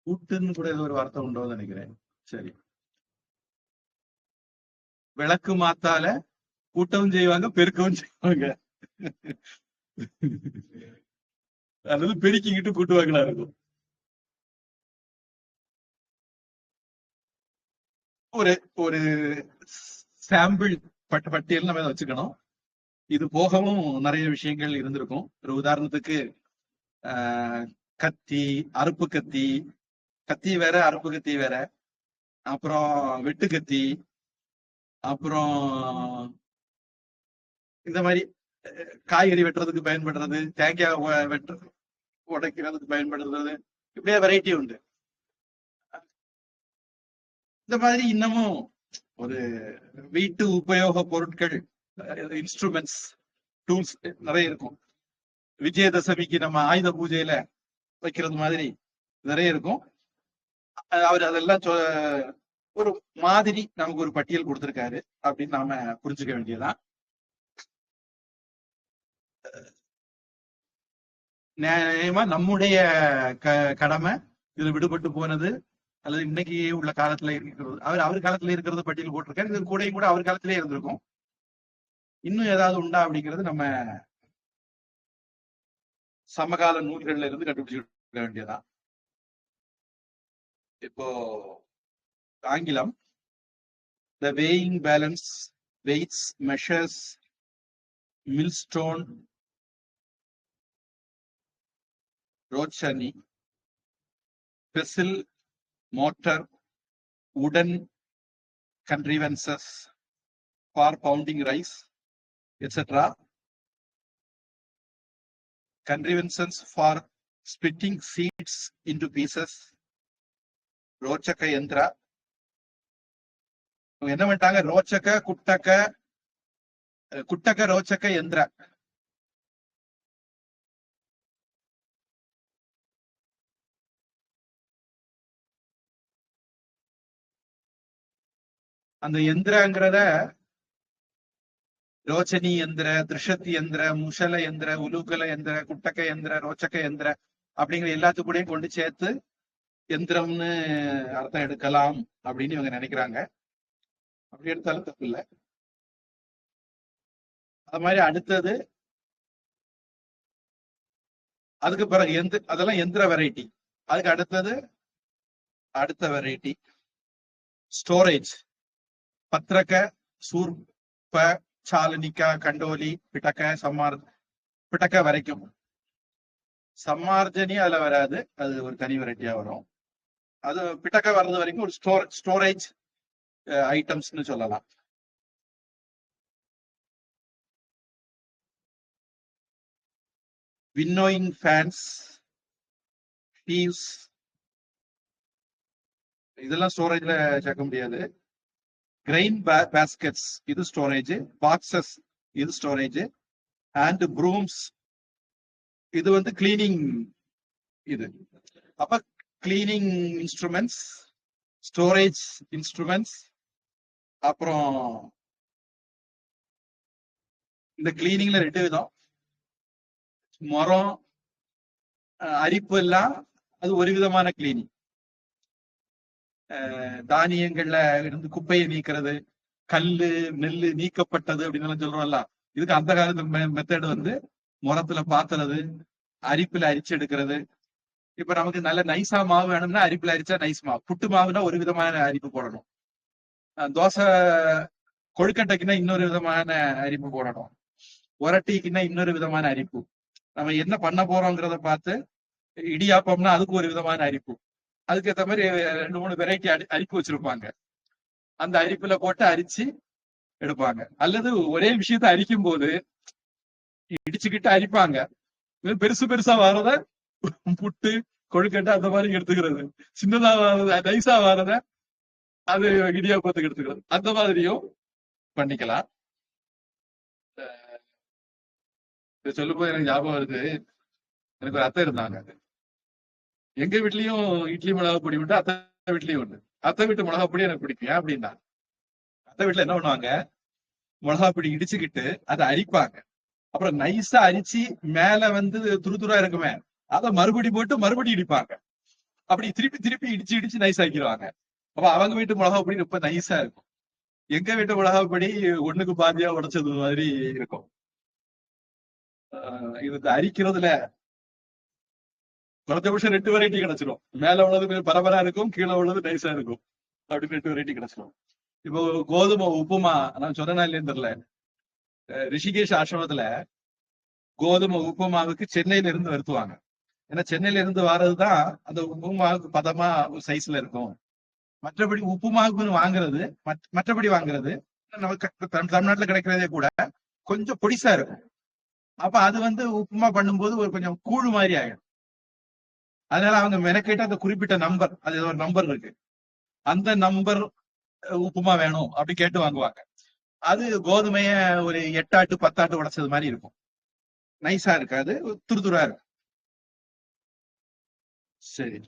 கூட்டுன்னு கூட ஏதோ ஒரு வார்த்தை உண்டோன்னு நினைக்கிறேன். சரி, விளக்கு மாத்தால கூட்டவும் செய்வாங்க, பெருக்கவும் செய்வாங்க. அல்லது பெருக்கிக்கிட்டு கூட்டுவாங்களா இருக்கும். ஒரு ஒரு சாம்பிள் பட்டியல் நம்ம வச்சுக்கணும். இது போகவும் நிறைய விஷயங்கள் இருந்திருக்கும். ஒரு உதாரணத்துக்கு கத்தி, அறுப்பு கத்தி, கத்தி வேற அறுப்பு கத்தி வேற, அப்புறம் வெட்டு கத்தி, அப்புறம் இந்த மாதிரி காய்கறி வெட்டுறதுக்கு பயன்படுறது, தேங்காய் வெட்டுறது, உடைக்கிறதுக்கு பயன்படுறது, இப்படியே வெரைட்டி உண்டு. இந்த மாதிரி இன்னமும் ஒரு வீட்டு உபயோக பொருட்கள், இன்ஸ்ட்ருமெண்ட்ஸ், டூல்ஸ் நிறைய இருக்கும். விஜயதசமிக்கு நம்ம ஆயுத பூஜையில வைக்கிறது மாதிரி நிறைய இருக்கும். அவர் அதெல்லாம் ஒரு மாதிரி நமக்கு ஒரு பட்டியல் கொடுத்திருக்காரு அப்படின்னு நாம புரிஞ்சுக்க வேண்டியதுதான். நியாயமா நம்முடைய கடமை இதுல விடுபட்டு போனது அல்லது இன்னைக்கு உள்ள காலத்துல இருக்கிறது. அவர் காலத்துல இருக்கிறது பட்டியல் போட்டிருக்காரு. இது கூடயும் கூட அவர் காலத்திலே இருந்திருக்கும். இன்னும் ஏதாவது உண்டா அப்படிங்கிறது நம்ம சமகால நூல்கள்ல இருந்து கண்டுபிடிச்சுக்க வேண்டியதான். இப்போ ஆங்கிலம், the weighing balance, weights, measures, millstone, rochani, pestle, mortar, wooden contrivances for pounding rice, etc. Contrivances for splitting seeds into pieces, ரோச்சக யந்திரா. என்ன பண்ணிட்டாங்க, ரோச்சக, குட்டக, குட்டக ரோச்சக யந்திர. அந்த எந்திரங்கிறத ரோச்சனி யந்திர, திருஷத்தி யந்திர, முஷல யந்திர, உலூகல யந்திர, குட்டக யந்திர, ரோச்சக யந்திர அப்படிங்கிற எல்லாத்துக்கூடையும் கொண்டு சேர்த்து எந்திரம்னு அர்த்தம் எடுக்கலாம் அப்படின்னு இவங்க நினைக்கிறாங்க. அப்படி எடுத்தாலும் தப்பு இல்லை. அது மாதிரி அடுத்தது, அதுக்கு பிறகு அதெல்லாம் எந்திர வெரைட்டி. அதுக்கு அடுத்தது அடுத்த வெரைட்டி ஸ்டோரேஜ். பத்திரக்க, சூர்ப, சாலனிக்கா, கண்டோலி, பிட்டக்க, பிட்டக்க வரைக்கும். சம்மார்ஜனி அதுல வராது, அது ஒரு தனி வெரைட்டியா வரும். அது பிட்டக்க வர்றது வரைக்கும் ஒரு ஸ்டோரேஜ் ஐட்டம்ஸ்னு சொல்லலாம். வின்னோயிங் ஃபேன்ஸ், ஹீவ்ஸ், இதெல்லாம் ஸ்டோரேஜ்ல சேர்க்க முடியாது. கிரெயின் பாஸ்கெட்ஸ், இது ஸ்டோரேஜ். பாக்ஸஸ், இது ஸ்டோரேஜ். அண்ட் ப்ரூம்ஸ், இது வந்து கிளீனிங். இது அப்ப கிளீனிங் இன்ஸ்ட்ருமெண்ட்ஸ், ஸ்டோரேஜ் இன்ஸ்ட்ருமெண்ட்ஸ், அப்புறம் இந்த கிளீனிங்ல 2 விதம். மரம், அரிப்பு எல்லாம் அது ஒரு விதமான கிளீனிங். தானியங்கள்ல இருந்து குப்பையை நீக்கிறது, கல்லு நெல்லு நீக்கப்பட்டது அப்படின்னு சொல்றோம்ல, இதுக்கு அந்த காலத்து மெத்தட் வந்து முரத்துல பாத்துறது, அரிப்புல அரிச்சு எடுக்கிறது. இப்ப நமக்கு நல்ல நைஸா மாவு வேணும்னா அரிப்புல அரிச்சா நைஸ் மாவு. புட்டு மாவுனா ஒரு விதமான அரிப்பு போடணும். தோசை கொழுக்கட்டைக்குன்னா இன்னொரு விதமான அரிப்பு போடணும், உரட்டிக்குன்னா இன்னொரு விதமான அரிப்பு, நம்ம என்ன பண்ண போறோங்கிறத பார்த்து, இடியாப்பம்னா அதுக்கு ஒரு விதமான அரிப்பு, அதுக்கேற்ற மாதிரி 2 3 வெரைட்டி அரிப்பு வச்சிருப்பாங்க. அந்த அரிப்புல போட்டு அரிச்சு எடுப்பாங்க. அல்லது ஒரே விஷயத்த அரிக்கும் போது இடிச்சுக்கிட்டு அரிப்பாங்க, பெருசு பெருசா வாரத புட்டு கொழுக்கட்டை அந்த மாதிரி எடுத்துக்கிறது, சின்னதா வாரத நைஸா வாரத அது இடியாப்பத்துக்கு எடுத்துக்கிறது, அந்த மாதிரியும் பண்ணிக்கலாம். இதை சொல்லும் போது எனக்கு ஞாபகம் வருது, எனக்கு ஒரு அத்தை இருந்தாங்க. எங்க வீட்லயும் இட்லி மிளகா பொடி உண்டு, அத்தை வீட்லயும் உண்டு. அத்தை வீட்டு மிளகா பொடி எனக்கு பிடிக்கும். ஏன் அப்படின்னா, அத்தை வீட்டுல என்ன பண்ணுவாங்க, மிளகா பொடி இடிச்சுக்கிட்டு அதை அரிப்பாங்க, அப்புறம் நைஸா அரிச்சு மேல வந்து துருதுரா இருக்குமே, அதை மறுபடி போட்டு மறுபடி இடிப்பாங்க, அப்படி திருப்பி திருப்பி இடிச்சு இடிச்சு நைஸ் ஆக்கிடுவாங்க. அப்ப அவங்க வீட்டு மிளகா பொடி ரொம்ப நைஸா இருக்கும், எங்க வீட்டு மிளகா பொடி ஒண்ணுக்கு பாதியா உடைச்சது மாதிரி இருக்கும். இது இந்த அரிக்கிறதுல குறைஞ்சபட்சம் 2 வெரைட்டி கிடைச்சிடும், மேல உள்ளது பரபரா இருக்கும், கீழே உள்ளது நைஸா இருக்கும், அப்படின்னு 2 வெரைட்டி கிடைச்சிடும். இப்போ கோதுமை உப்புமா நான் சொன்னா இல்லைன்னு தெரியல, ரிஷிகேஷ் ஆசிரமத்துல கோதுமை உப்புமாவுக்கு சென்னையில இருந்து வருத்துவாங்க. ஏன்னா சென்னையில இருந்து வர்றதுதான் அந்த உப்புமாவுக்கு பதமா ஒரு சைஸ்ல இருக்கும். மற்றபடி உப்புமாவுக்குன்னு வாங்குறது, மற்றபடி வாங்குறது நமக்கு தமிழ்நாட்டுல கிடைக்கிறதே கூட கொஞ்சம் பொடிசா இருக்கும். அப்ப அது வந்து உப்புமா பண்ணும்போது ஒரு கொஞ்சம் கூழு மாதிரி ஆயிடும். அதனால அவங்க மெனக்கேட்ட அந்த குறிப்பிட்ட நம்பர், அது ஒரு நம்பர் இருக்கு, அந்த நம்பர் உப்புமா வேணும் அப்படி கேட்டு வாங்குவாங்க. அது கோதுமைய ஒரு 8 ஆட்டு 10 ஆட்டு உடைச்சது மாதிரி இருக்கும், நைஸா இருக்காது, துருதுரா இருக்கும். சரி,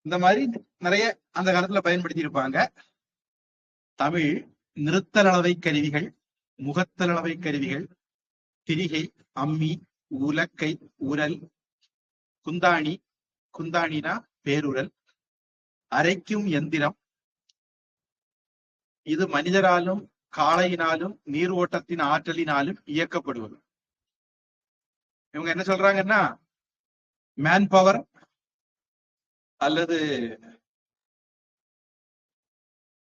இந்த மாதிரி நிறைய அந்த காலத்துல பயன்படுத்தி இருப்பாங்க. தமிழ் நிறுத்தளவை கருவிகள், முகத்தளவை கருவிகள், திரிகை, அம்மி, உலக்கை, உரல், குந்தாணி, குந்தாணினா பேருரல், அரைக்கும் எந்திரம், இது மனிதராலும் காளையினாலும் நீர் ஓட்டத்தின் ஆற்றலினாலும் இயக்கப்படுவது. இவங்க என்ன சொல்றாங்கன்னா, மேன் பவர் அல்லது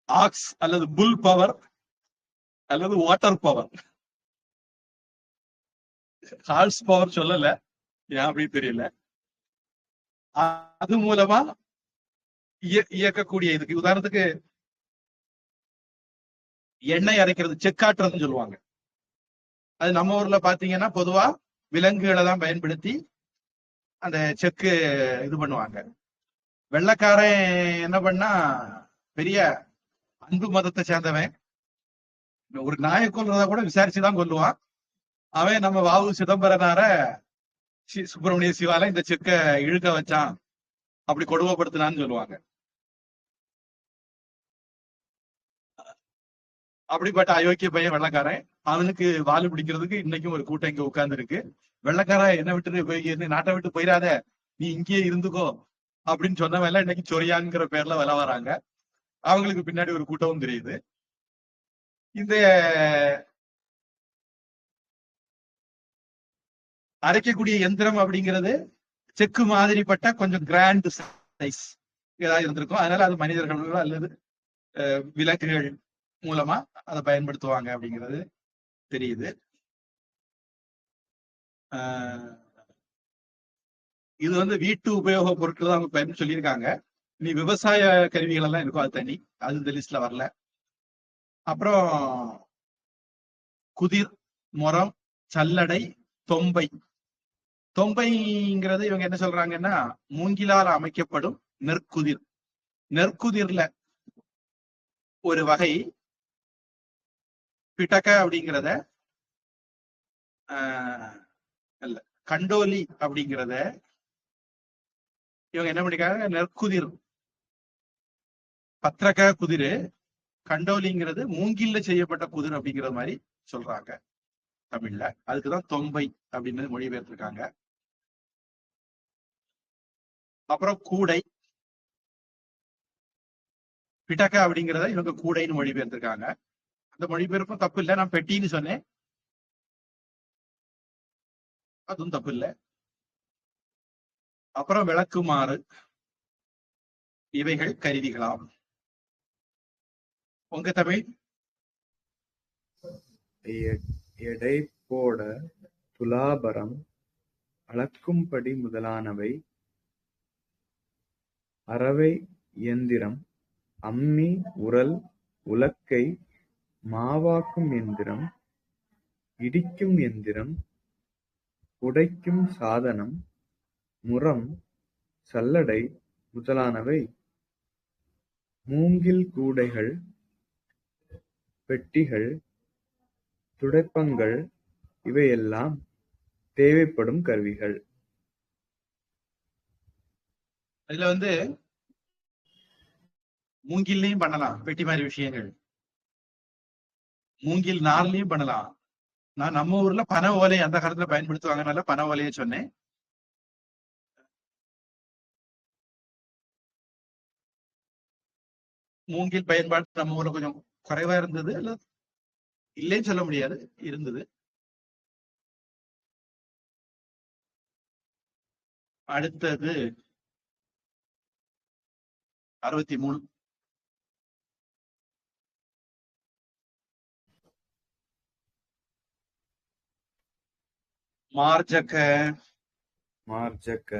ஆக்ஸ் அல்லது புல் பவர் அல்லது வாட்டர் பவர், ஹார்ஸ் பவர் சொல்லல, ஏன் அப்படின்னு தெரியல, அது மூலமா இயக்கக்கூடிய இதுக்கு உதாரணத்துக்கு எண்ணெய் அரைக்கிறது செக்காட்டுறதுன்னு சொல்லுவாங்க. அது நம்ம ஊர்ல பாத்தீங்கன்னா பொதுவா விலங்குகளை தான் பயன்படுத்தி அந்த செக்கு இது பண்ணுவாங்க. வெள்ளைக்காரன் என்ன பண்ணா, பெரிய அன்பு மதத்தை சேர்ந்தவன், ஒரு நாயை கொல்றதா கூட விசாரிச்சுதான் கொல்லுவான். அவன் நம்ம வாவு சிதம்பரனார சுப்பிரமணிய சிவால இந்த செக்க இழுக்க வச்சான், அப்படி கொடுமைப்படுத்தினான்னு சொல்லுவாங்க. அப்படிப்பட்ட அயோக்கிய பையன் வெள்ளக்காரன், அவனுக்கு வாலு பிடிக்கிறதுக்கு இன்னைக்கும் ஒரு கூட்டம் இங்க உட்கார்ந்து இருக்கு. வெள்ளக்காரன் என்ன விட்டு போய் நாட்டை விட்டு போயிடாத, நீ இங்கேயே இருந்துக்கோ அப்படின்னு சொன்னவன் இன்னைக்கு சொரியான்ங்கிற பேர்ல வில வராங்க. அவங்களுக்கு பின்னாடி ஒரு கூட்டமும் தெரியுது. இந்த அரைக்கக்கூடிய எந்திரம் அப்படிங்கிறது செக்கு மாதிரிப்பட்ட கொஞ்சம் கிராண்ட் சைஸ் ஏதாவது இருந்திருக்கும். அதனால அது மனிதர்கள் அல்லது விலங்குகள் மூலமா அதை பயன்படுத்துவாங்க அப்படிங்கிறது தெரியுது. இது வந்து வீட்டு உபயோக பொருட்கள் தான் அவங்க பயன் சொல்லியிருக்காங்க. நீ விவசாய கருவிகள் எல்லாம் இருக்கும், அது தனி, அது இந்த லிஸ்ட்ல வரல. அப்புறம் குதிர், முறம், சல்லடை, தொம்பை. தொம்பைங்கிறது இவங்க என்ன சொல்றாங்கன்னா, மூங்கிலால் அமைக்கப்படும் நெற்குதிர். நெற்குதிர்ல ஒரு வகை பிட்டக்க அப்படிங்கிறத, இல்ல கண்டோலி அப்படிங்கிறத இவங்க என்ன பண்ணிருக்காங்க, நெற்குதிர், பத்திரக்க குதிர், கண்டோலிங்கிறது மூங்கில்ல செய்யப்பட்ட குதிர் அப்படிங்கிற மாதிரி சொல்றாங்க தமிழ்ல. அதுக்குதான் தொம்பை அப்படின்னு மொழிபெயர்த்திருக்காங்க. அப்புறம் கூடை, பிட்டக்க அப்படிங்கிறத இவங்க கூடைன்னு மொழிபெயர்த்திருக்காங்க. அந்த மொழிபெயர்ப்பும் தப்பு இல்லை, நான் பெட்டின்னு சொன்னேன், அதுவும் தப்பு இல்லை. அப்புறம் விளக்குமாறு, இவைகள் கருவிகளாம். உங்க தமிழ்? எடை போட துலாபரம் அளக்கும்படி முதலானவை அரவை இயந்திரம் அம்மி உரல் உலக்கை மாவாக்கும் எந்திரம் இடிக்கும் எந்திரம் உடைக்கும் சாதனம் முறம் சல்லடை முதலானவை மூங்கில் கூடைகள் பெட்டிகள் துடைப்பங்கள் இவையெல்லாம் தேவைப்படும் கருவிகள். இதுல மூங்கில்லையும் பண்ணலாம் பெட்டி மாதிரி விஷயங்கள், மூங்கில் நார்லையும் பண்ணலாம். நான் நம்ம ஊர்ல பனை ஓலை அந்த காலத்துல பயன்படுத்துவாங்கனால பனை ஓலையை சொன்னேன். மூங்கில் பயன்பாடு நம்ம ஊர்ல கொஞ்சம் குறைவா இருந்தது, அல்ல இல்லைன்னு சொல்ல முடியாது, இருந்தது. அடுத்தது 63. மார்ஜக மார்ஜக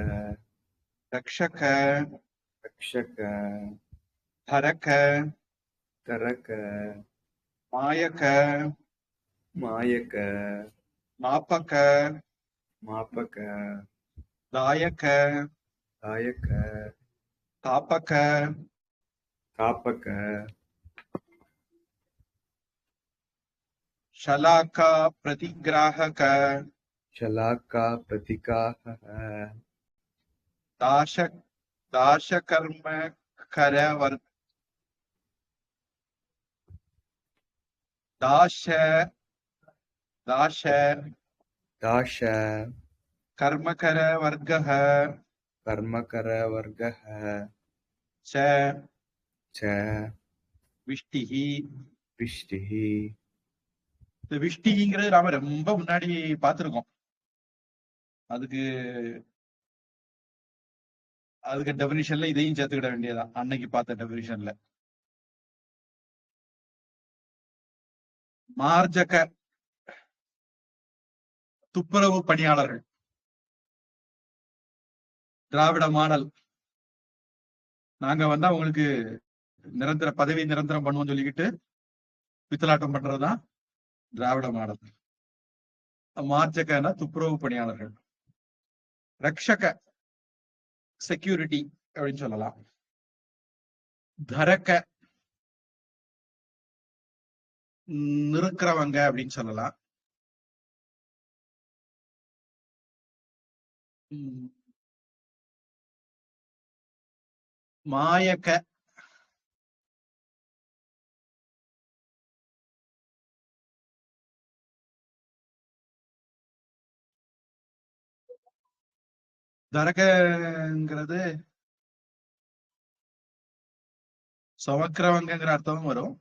ரக்ஷக ரக்ஷக தரக தரக மாயக மாயக மாப்பக மாப்பக தாயக தாயக தாப்பக தாப்பக ஷலாக்கா பிரதிகிராஹக शलाका प्रतिकाहः दाशकर्म करवर् दाश दाश दाश कर्मकरवर्गः कर्मकरवर्गः च च विष्टिः विष्टिः. இந்த விஷ்டிங்கிறது நாம ரொம்ப முன்னாடி பார்த்திருக்கோம். அதுக்கு டெபினிஷன்ல இதையும் சேர்த்துக்கிட வேண்டியதான், அன்னைக்கு பார்த்த டெபினிஷன்ல. மார்ஜக துப்புரவு பணியாளர்கள், திராவிட மாடல். நாங்க வந்தா உங்களுக்கு நிரந்தர பதவி நிரந்தரம் பண்ணுவோம் சொல்லிக்கிட்டு பித்தலாட்டம் பண்றதுதான் திராவிட மாடல். மார்ஜகனா துப்புரவு பணியாளர்கள். ரக்ஷக செக்யூரிட்டி அப்படின்னு சொல்லலாம். தரக்க நிறுக்கிறவங்க அப்படின்னு சொல்லலாம். மாயக்க தரகங்கிறது சுமக்கிறவங்கிற அர்த்தமும் வரும்.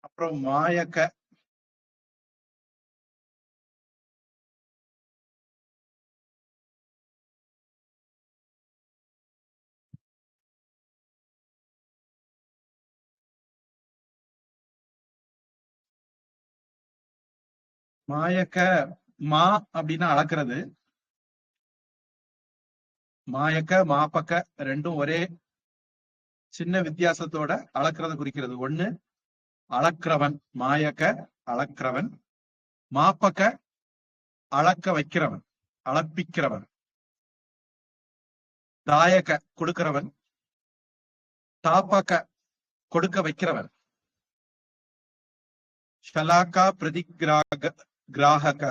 அப்புறம் மாயக்க மாயக்க மா அப்படின்னா அளக்கிறது. மாயக்க மாப்பக்க ரெண்டும் ஒரே சின்ன வித்தியாசத்தோட அளக்கிறத குறிக்கிறது. ஒண்ணு அளக்கிறவன், மாயக்க அளக்கிறவன். மாப்பக்க அளக்க வைக்கிறவன், அளப்பிக்கிறவன். தாயக்க கொடுக்கிறவன், தாப்பக்க கொடுக்க வைக்கிறவன். ஷலாக்கா கிராஹக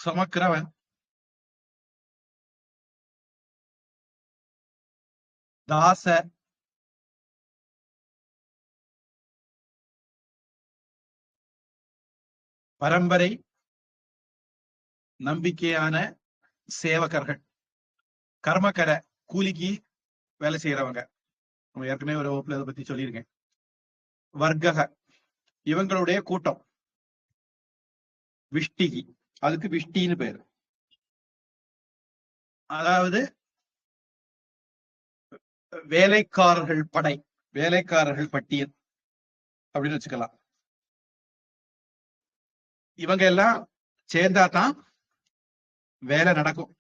சுமக்கிறவன். தாச பரம்பரை நம்பிக்கையான சேவகர்கள். கர்மக்கர கூலிக்கு வேலை செய்யறவங்க. நம்ம ஏற்கனவே ஒரு வகுப்புல அதை பத்தி சொல்லியிருக்கேன். வர்க்கக இவங்களுடைய கூட்டம். விஷ்டிகி அதுக்கு விஷ்டின்னு பேரு. அதாவது வேலைக்காரர்கள் படை, வேலைக்காரர்கள் பட்டியல் அப்படின்னு வச்சுக்கலாம். இவங்க எல்லாம் சேர்ந்தா தான் வேலை நடக்கும்.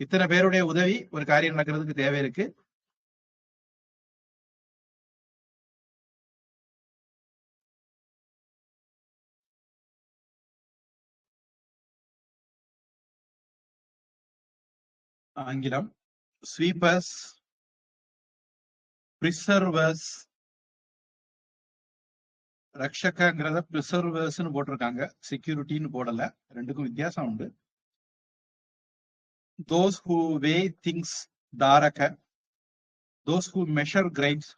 இத்தனை பேருடைய உதவி ஒரு காரியம் நடக்கிறதுக்கு தேவை இருக்கு. ஆங்கிலம் ஸ்வீப்பர்ஸ், பிரிசர்வர்ஸ், ரக்ஷகங்கிறத பிரிசர்வர்ஸ்னு போட்டிருக்காங்க, செக்யூரிட்டின்னு போடல. ரெண்டுக்கும் வித்தியாசம் உண்டு. those who weigh things, தாரக, those who measure grains,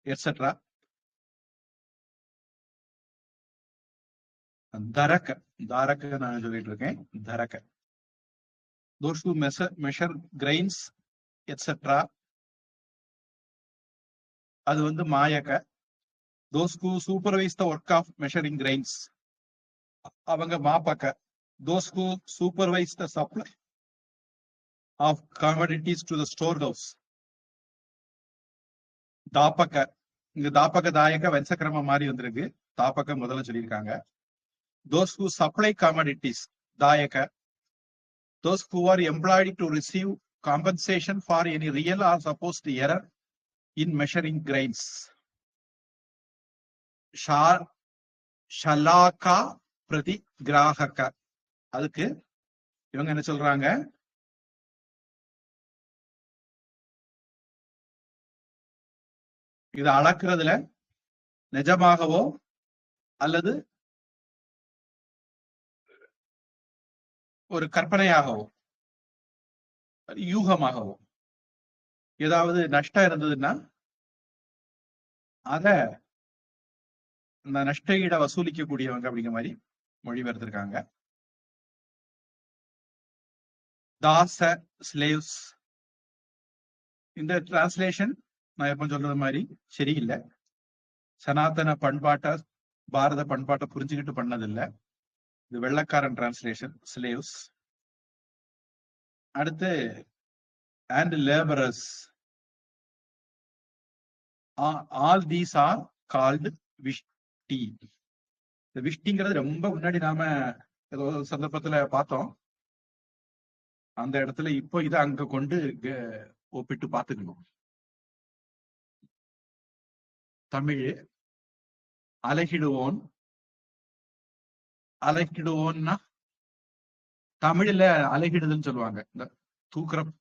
etc. தரக, தாரக நான் சொல்லிட்டு இருக்கேன், தரக. those who measure grains, etc. அது வந்து மாயக. those who supervise the work of measuring grains, அவங்க மாப்பக. those who supervise the supply of commodities to the storehouse, தாப்பக. இங்க தாப்பக தாயக வம்சக்கிரமம் மாறி வந்திருக்கு. தாப்பக முதல்ல சொல்லியிருக்காங்க. those who supply commodities, தாயக. those who are employed to receive compensation for any real or supposed error in measuring grains, ஷலாக்கா பிரதி கிராஹக. அதுக்கு இவங்க என்ன சொல்றாங்க, இதை அளக்குறதுல நிஜமாகவோ அல்லது ஒரு கற்பனையாகவோ யூகமாகவோ ஏதாவது நஷ்டம் இருந்ததுன்னா அத இந்த நஷ்ட ஈட வசூலிக்கக்கூடியவங்க அப்படிங்கிற மாதிரி மொழிபெயர்த்திருக்காங்க. தாச, ஸ்லேவ்ஸ். இந்த டிரான்ஸ்லேஷன் நான் எப்ப சொல்றது மாதிரி சரியில்லை. சனாதன பண்பாட்டை, பாரத பண்பாட்டை புரிஞ்சுக்கிட்டு பண்ணதில்லை. இது வெள்ளக்காரன் டிரான்ஸ்லேஷன், ஸ்லேவ்ஸ். அடுத்து and labourers, all these are called vishti. இந்த விஷ்டிங்கிறது ரொம்ப முன்னாடி நாம ஏதோ சந்தர்ப்பத்துல பார்த்தோம். அந்த இடத்துல இப்போ இதை அங்க கொண்டு ஒப்பிட்டு பார்த்துக்கணும். தமிழ் அலகிடுவோன், அலகிடுவோன்னா தமிழ்ல அலகிடுதல் சொல்லுவாங்க. இந்த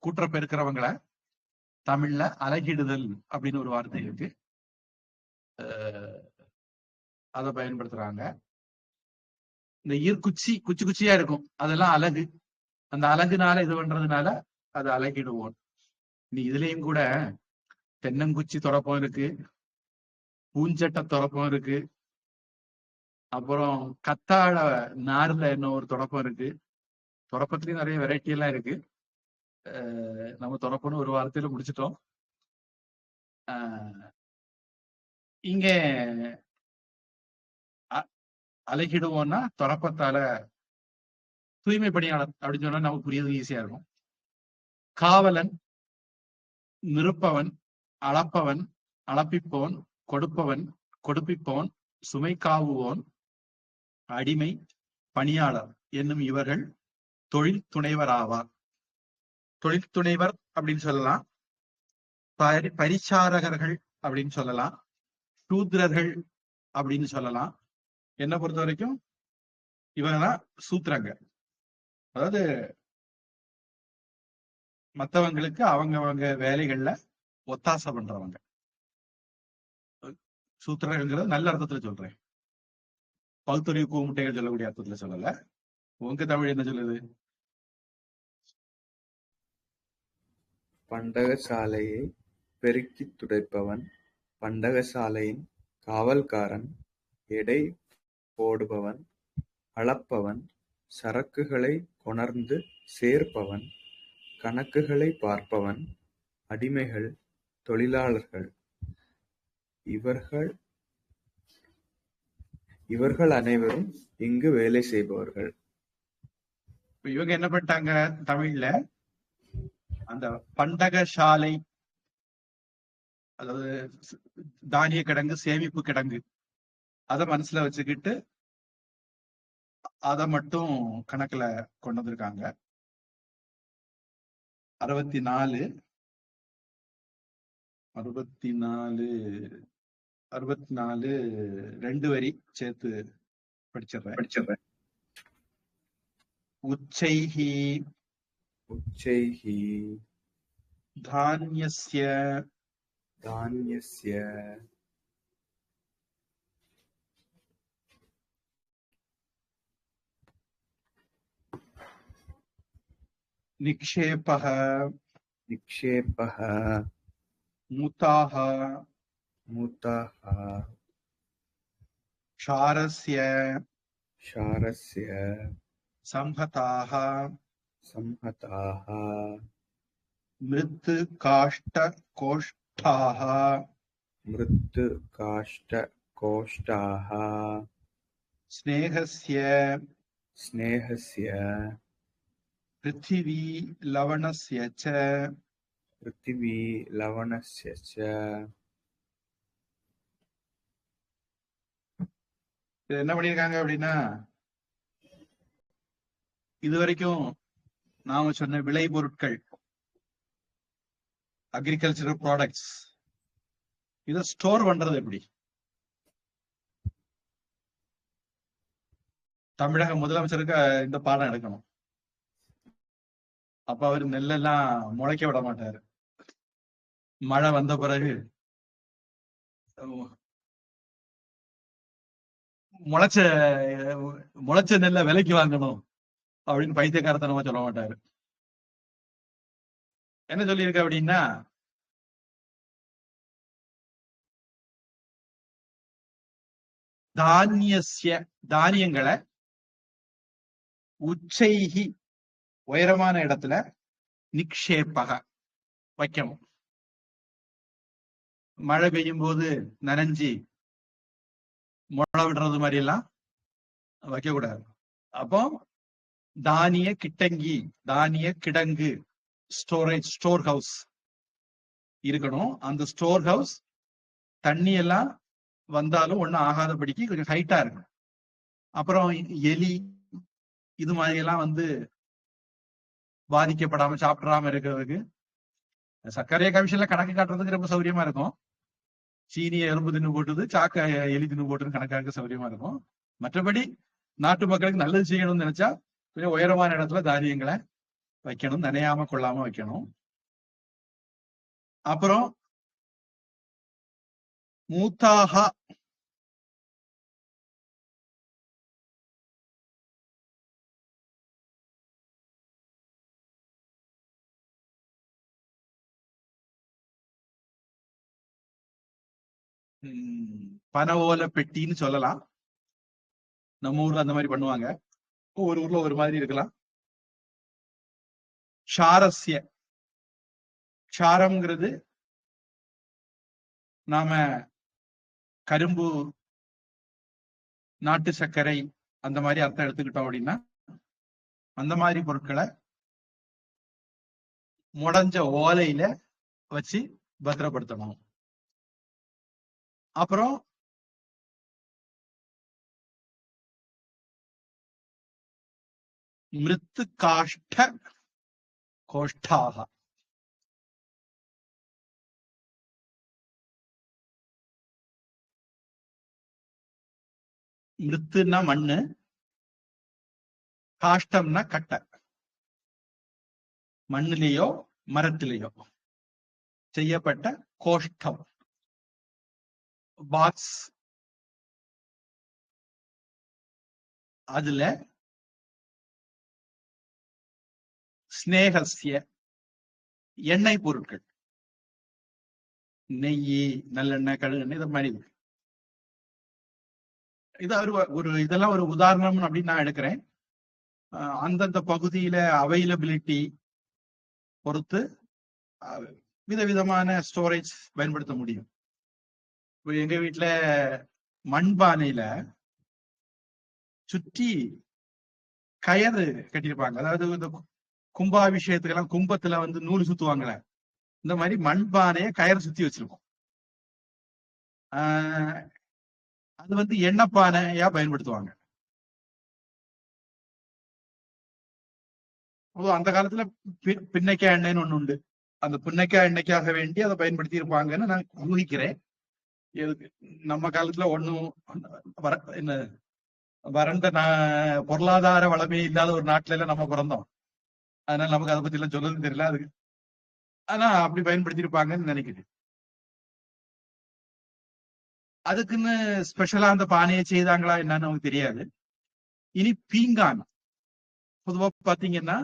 கூற்ற பெருக்கிறவங்களை தமிழ்ல அலகிடுதல் அப்படின்னு ஒரு வார்த்தை இருக்கு, அதை பயன்படுத்துறாங்க. இந்த ஈர்க்குச்சி குச்சி குச்சியா இருக்கும், அதெல்லாம் அலகு. அந்த அலகுனால இது பண்றதுனால அது அலகிடுவோம். நீ இதுலயும் கூட தென்னங்குச்சி துறப்பம் இருக்கு, பூஞ்சட்ட துறப்பம் இருக்கு, அப்புறம் கத்தாழ நார்ல என்ன ஒரு தொடப்பம் இருக்கு. தொடப்பத்திலயும் நிறைய வெரைட்டி எல்லாம் இருக்கு. நம்ம தொடப்பம்னு ஒரு வாரத்தையில முடிச்சிட்டோம். இங்க அலகிடுவோம்னா தொடப்பத்தால தூய்மை பணியாளர் அப்படின்னு சொன்னா நமக்கு புரியுது, ஈஸியா இருக்கும். காவலன், நிருப்பவன், அளப்பவன், அளப்பிப்போன், கொடுப்பவன், கொடுப்பிப்போன், சுமை காவுவோன், அடிமை, பணியாளர் என்னும் இவர்கள் தொழில் துணைவர் ஆவார். தொழில் துணைவர் அப்படின்னு சொல்லலாம், பரிசாரகர்கள் அப்படின்னு சொல்லலாம், சூத்ரர்கள் அப்படின்னு சொல்லலாம். என்ன பொறுத்த வரைக்கும் இவங்கதான் சூத்திரங்க. அதாவது மற்றவங்களுக்கு அவங்க வேலைகள்ல ஒத்தாசை பண்றவங்க. சூத்திரங்கிறது நல்ல அர்த்தத்துல சொல்றேன், பகுத்தறிவு கூமுட்டைகள் சொல்லக்கூடிய அர்த்தத்துல சொல்லல. உங்க தமிழ் என்ன சொல்லுது? பண்டகசாலையை பெருக்கி துடைப்பவன், பண்டகசாலையின் காவல்காரன், எடை போடுபவன், அளப்பவன், சரக்குகளை கொணர்ந்து சேர்ப்பவன், கணக்குகளை பார்ப்பவன், அடிமைகள், தொழிலாளர்கள். இவர்கள் அனைவரும் இங்கு வேலை செய்பவர்கள். இவங்க என்ன பண்ணிட்டாங்க தமிழ்ல, அந்த பண்டகசாலை, அதாவது தானிய கிடங்கு, சேமிப்பு கிடங்கு, அதை மனசுல வச்சுக்கிட்டு அதை மட்டும் கணக்குல கொண்டு வந்திருக்காங்க. 64 2 வரி சேர்த்து படிச்சிடுறேன். உச்சைஹி தானியஸ்ய நிக்ஷேபஹ மூதாஹ க்ஷாரஸ்ய சம்ஹதாஹ மிருத்து காஷ்ட கோஷ்டாஹ ஸ்நேகஸ்ய பிருத்திவி லவணஸ்ய ச இது என்ன பண்ணிருக்காங்க அப்படின்னா, இதுவரைக்கும் நாம சொன்ன விளை பொருட்கள், அக்ரிகல்ச்சரல் ப்ராடக்ட்ஸ், இதை ஸ்டோர் பண்றது எப்படி? தமிழக முதலமைச்சருக்கு இந்த பாடம் எடுக்கணும். அப்ப அவர் நெல்லெல்லாம் முளைக்க விட மாட்டாரு. மழை வந்த பிறகு முளைச்ச நெல்லை விலைக்கு வாங்கணும் அப்படின்னு பைத்தியக்காரத்தனமா சொல்ல மாட்டாரு. என்ன சொல்லியிருக்க அப்படின்னா, தானியங்களை உச்சைகி உயரமான இடத்துல நிக்ஷேபக வைக்கணும். மழை பெய்யும் போது நனைஞ்சி முளை விடுறது மாதிரி எல்லாம் வைக்க கூடாது. அப்போ தானிய கிடங்கு, ஸ்டோர் ஹவுஸ் இருக்கணும். அந்த ஸ்டோர் ஹவுஸ் தண்ணி எல்லாம் வந்தாலும் ஒண்ணும் ஆகாதபடிக்கு கொஞ்சம் ஹைட்டா இருக்கணும். அப்புறம் எலி இது மாதிரி எல்லாம் பாதிக்கப்படாம சாப்பிடாம இருக்கிறதுக்கு சர்க்கரைய கமிஷன்ல கணக்கு காட்டுறதுக்கு ரொம்ப சௌரியமா இருக்கும். சீனியை எறும்பு தின்னு போட்டுது, சாக்க எலி தின்னு போட்டுன்னு கணக்காக்க சௌரியமா இருக்கும். மற்றபடி நாட்டு மக்களுக்கு நல்லது செய்யணும்னு நினைச்சா கொஞ்சம் உயரமான இடத்துல தானியங்களை வைக்கணும், நனையாம கொள்ளாம வைக்கணும். அப்புறம் மூத்தாஹா பனை ஓலை பெட்டின்னு சொல்லலாம். நம்ம ஊர்ல அந்த மாதிரி பண்ணுவாங்க, ஒவ்வொரு ஊர்ல ஒரு மாதிரி இருக்கலாம். க்ஷாரம்ங்கிறது நாம கரும்பு, நாட்டு சர்க்கரை அந்த மாதிரி அர்த்தம் எடுத்துக்கிட்டோம் அப்படின்னா, அந்த மாதிரி பொருட்களை முடஞ்ச ஓலையில வச்சு பத்திரப்படுத்தணும். அப்புறம் மிருத்து காஷ்ட கோஷ்டாக, மிருத்துன்னா மண்ணு, காஷ்டம்னா கட்டை, மண்ணிலேயோ மரத்திலேயோ செய்யப்பட்ட கோஷ்டம், பாக்ஸ், அதுல ஸ்நேகஸ்ய எண்ணெய் பொருட்கள், நெய், நல்லெண்ணெய், கழுகெண்ணெய், இது மாதிரி. இது இதெல்லாம் ஒரு உதாரணம் அப்படின்னு நான் எடுக்கிறேன். அந்தந்த பகுதியில அவைலபிலிட்டி பொறுத்து விதவிதமான ஸ்டோரேஜ் பயன்படுத்த முடியும். இப்ப எங்க வீட்டுல மண்பானையில சுற்றி கயறு கட்டியிருப்பாங்க. அதாவது இந்த கும்பாபிஷேகத்துக்கெல்லாம் கும்பத்துல வந்து நூல் சுத்துவாங்களே, இந்த மாதிரி மண்பானைய கயறு சுத்தி வச்சிருக்கோம். அது வந்து எண்ணெய் பானையா பயன்படுத்துவாங்க. அந்த காலத்துல பின்னைக்காய் எண்ணெய்னு ஒண்ணு உண்டு. அந்த பின்னைக்காய் எண்ணெய்க்காக வேண்டி அதை பயன்படுத்தி இருப்பாங்கன்னு நான் ஊகிக்கிறேன். நம்ம காலத்துல ஒண்ணும் என்ன வறண்ட பொருளாதார வளமே இல்லாத ஒரு நாட்டுல எல்லாம் நம்ம பிறந்தோம். அதனால நமக்கு அதை பத்தி எல்லாம் சொல்லவும் தெரியல. அதுக்கு ஆனா அப்படி பயன்படுத்தி இருப்பாங்கன்னு நினைக்கிறேன். அதுக்குன்னு ஸ்பெஷலா அந்த பானையை செய்தாங்களா என்னன்னு நமக்கு தெரியாது. இனி பீங்கான் பொதுவா பாத்தீங்கன்னா,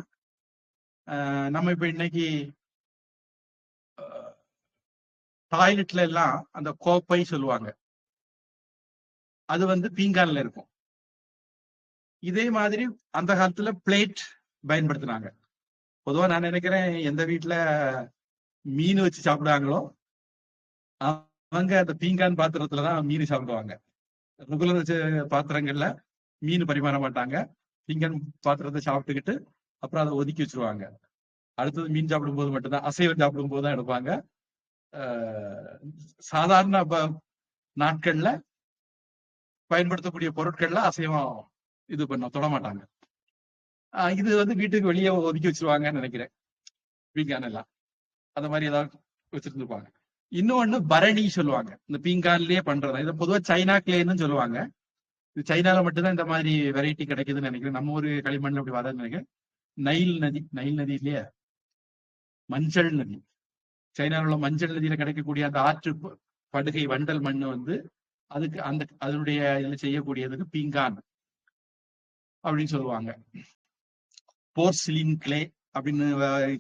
நம்ம இப்ப இன்னைக்கு டாய்லெட்ல எல்லாம் அந்த கோப்பை சொல்லுவாங்க, அது வந்து பீங்கான்ல இருக்கும். இதே மாதிரி அந்த காலத்துல பிளேட் பயன்படுத்தினாங்க. பொதுவா நான் நினைக்கிறேன் எந்த வீட்டுல மீன் வச்சு சாப்பிடுவாங்களோ அவங்க அந்த பீங்கான் பாத்திரத்துலதான் மீன் சாப்பிடுவாங்க. ரெகுலர் வச்ச பாத்திரங்கள்ல மீன் பரிமாற மாட்டாங்க. பீங்கான் பாத்திரத்தை சாப்பிட்டுக்கிட்டு அப்புறம் அதை ஒதுக்கி வச்சிருவாங்க. அடுத்தது மீன் சாப்பிடும் போது மட்டும்தான், அசைவம் சாப்பிடும் போதுதான் எடுப்பாங்க. சாதாரண நாட்கள்ல பயன்படுத்தக்கூடிய பொருட்கள்ல அசைவம் இது தொட மாட்டாங்க. இது வந்து வீட்டுக்கு வெளியே ஒதுக்கி வச்சிருவாங்கன்னு நினைக்கிறேன். பீங்கான் எல்லாம் அந்த மாதிரி ஏதாவது வச்சிருந்துருப்பாங்க. இன்னொன்னு பரணி சொல்லுவாங்க, இந்த பீங்கான்லயே பண்றதா. இதை பொதுவா சைனா கிளேன்னு சொல்லுவாங்க. இது சைனால மட்டும்தான் இந்த மாதிரி வெரைட்டி கிடைக்குதுன்னு நினைக்கிறேன். நம்ம ஒரு களிமண்ல அப்படி வராதுன்னு நினைக்கிறேன். நைல் நதி இல்லையா, மஞ்சள் நதி. சைனாவில் உள்ள மஞ்சள் நதியில கிடைக்கக்கூடிய அந்த ஆற்று படுகை வண்டல் மண் வந்து அதுக்கு அதனுடைய இதுல செய்யக்கூடியதுக்கு பீங்கான் அப்படின்னு சொல்லுவாங்க. போர்சிலின் கிளே அப்படின்னு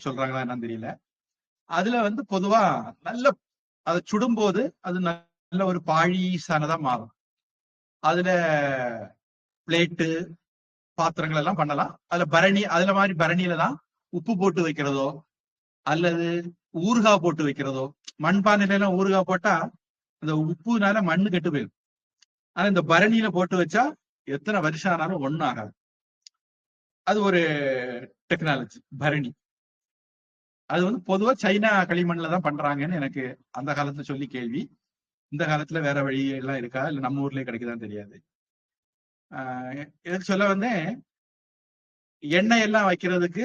சொல்றாங்களா என்னன்னு தெரியல. அதுல வந்து பொதுவா நல்ல அதை சுடும் போது அது நல்ல ஒரு பாழிசானதா மாறும். அதுல பிளேட்டு பாத்திரங்கள் எல்லாம் பண்ணலாம். அதுல பரணி, அதுல மாதிரி பரணியில தான் உப்பு போட்டு வைக்கிறதோ அல்லது ஊறுகாய் போட்டு வைக்கிறதோ. மண்பானையில எல்லாம் ஊறுகாய் போட்டா அந்த உப்புனால மண்ணு கெட்டு போயிடும். ஆனா இந்த பரணியில போட்டு வச்சா எத்தனை வருஷம் ஆனாலும் ஒண்ணும் ஆகாது. அது ஒரு டெக்னாலஜி பரணி. அது வந்து பொதுவா சைனா களிமண்ல தான் பண்றாங்கன்னு எனக்கு அந்த காலத்துல சொல்லி கேள்வி. இந்த காலத்துல வேற வழி எல்லாம் இருக்கா இல்ல நம்ம ஊர்லயே கிடைக்குதான்னு தெரியாது. எதுக்கு சொல்ல வந்தேன், எண்ணெய் எல்லாம் வைக்கிறதுக்கு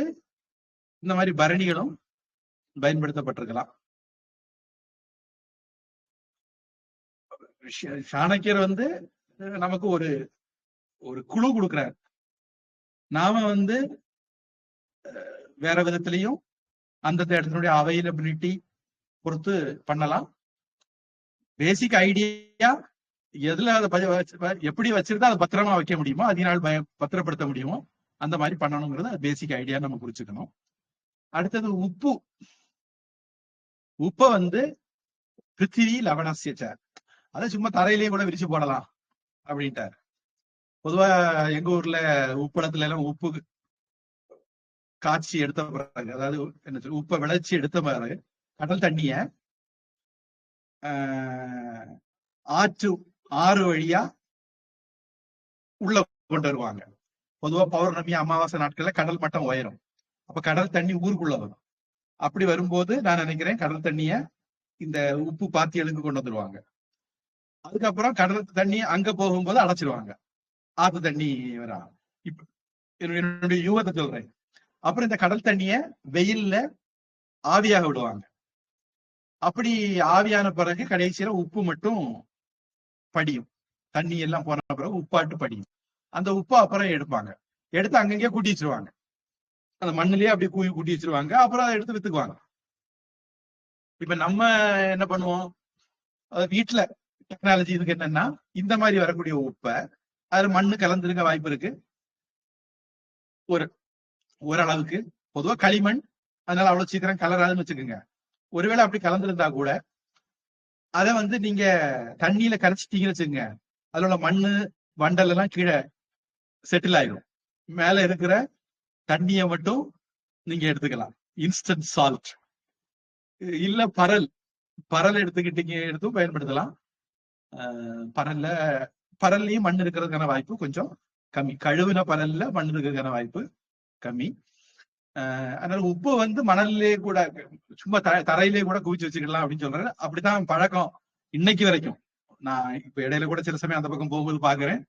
இந்த மாதிரி பரணிகளும் பயன்படுத்தப்பட்டிருக்கலாம். சாணக்கியர் வந்து நமக்கு ஒரு ஒரு குழு கொடுக்கிறார். நாம வந்து வேற விதத்திலையும் அந்த இடத்தினுடைய அவைலபிலிட்டி பொறுத்து பண்ணலாம். பேசிக் ஐடியா எதுல அதை எப்படி வச்சிருந்தா அதை பத்திரமா வைக்க முடியுமோ, அதனால் பத்திரப்படுத்த முடியுமோ அந்த மாதிரி பண்ணணுங்கிறது பேசிக் ஐடியா நம்ம குறிச்சுக்கணும். அடுத்தது உப்பை வந்து பிருத்திவி லவணசிய, அதை சும்மா தரையிலேயே கூட விரிச்சு போடலாம் அப்படின்ட்டார். பொதுவா எங்க ஊர்ல உப்பளத்துல எல்லாம் உப்பு காய்ச்சி எடுத்த பிறகு, அதாவது என்ன சொல்ற, உப்பை விளைச்சி எடுத்த பிறகு கடல் தண்ணிய ஆறு வழியா உள்ள கொண்டு வருவாங்க. பொதுவா பௌர்ணமி அமாவாசை நாட்கள்ல கடல் மட்டம் உயரும். அப்ப கடல் தண்ணி ஊருக்குள்ள வரும். அப்படி வரும்போது நான் நினைக்கிறேன் கடல் தண்ணிய இந்த உப்பு பாத்தியலுக்கு கொண்டு வந்துருவாங்க. அதுக்கப்புறம் கடல் தண்ணி அங்க போகும்போது அடைச்சிருவாங்க, ஆத்து தண்ணி வரா. இப்ப என்னுடைய யூகத்தை சொல்றேன். அப்புறம் இந்த கடல் தண்ணிய வெயில்ல ஆவியாக விடுவாங்க. அப்படி ஆவியான பிறகு கடைசியில உப்பு மட்டும் படியும். தண்ணி எல்லாம் போன பிறகு உப்பாட்டு படியும். அந்த உப்பை அப்புறம் எடுப்பாங்க, எடுத்து அங்கங்கே கூட்டி வச்சிருவாங்க. அந்த மண்ணிலேயே அப்படி கூட்டி வச்சிருவாங்க. அப்புறம் அதை எடுத்து வித்துக்குவாங்க. இப்ப நம்ம என்ன பண்ணுவோம், வீட்டுல டெக்னாலஜி இதுக்கு என்னன்னா, இந்த மாதிரி வரக்கூடிய உப்பை அதுல மண்ணு கலந்துருக்க வாய்ப்பு இருக்கு ஓரளவுக்கு. பொதுவா களிமண், அதனால அவ்வளவு சீக்கிரம் கலராதுன்னு வச்சுக்கோங்க. ஒருவேளை அப்படி கலந்துருந்தா கூட அதை வந்து நீங்க தண்ணியில கரைச்சிட்டீங்கன்னு வச்சுக்கோங்க, அதுல உள்ள மண்ணு வண்டல் எல்லாம் கீழே செட்டில் ஆயிடும். மேல இருக்கிற தண்ணியை மட்டும் நீங்க எடுத்துக்கலாம். Instant salt. இல்ல பரல் எடுத்தும் பயன்படுத்தலாம். பரல்ல பரல்லையும் மண் இருக்கிறதுக்கான வாய்ப்பு கொஞ்சம் கம்மி. கழுவின பரல்ல மண் இருக்கிறதுக்கான வாய்ப்பு கம்மி. அதனால உப்பு வந்து மணல்லே கூட சும்மா தரையிலே கூட குவிச்சு வச்சுக்கலாம் அப்படின்னு சொல்றாரு. அப்படித்தான் பழக்கம் இன்னைக்கு வரைக்கும். நான் இப்ப இடையில கூட சில சமயம் அந்த பக்கம் போகும்போது பாக்குறேன்,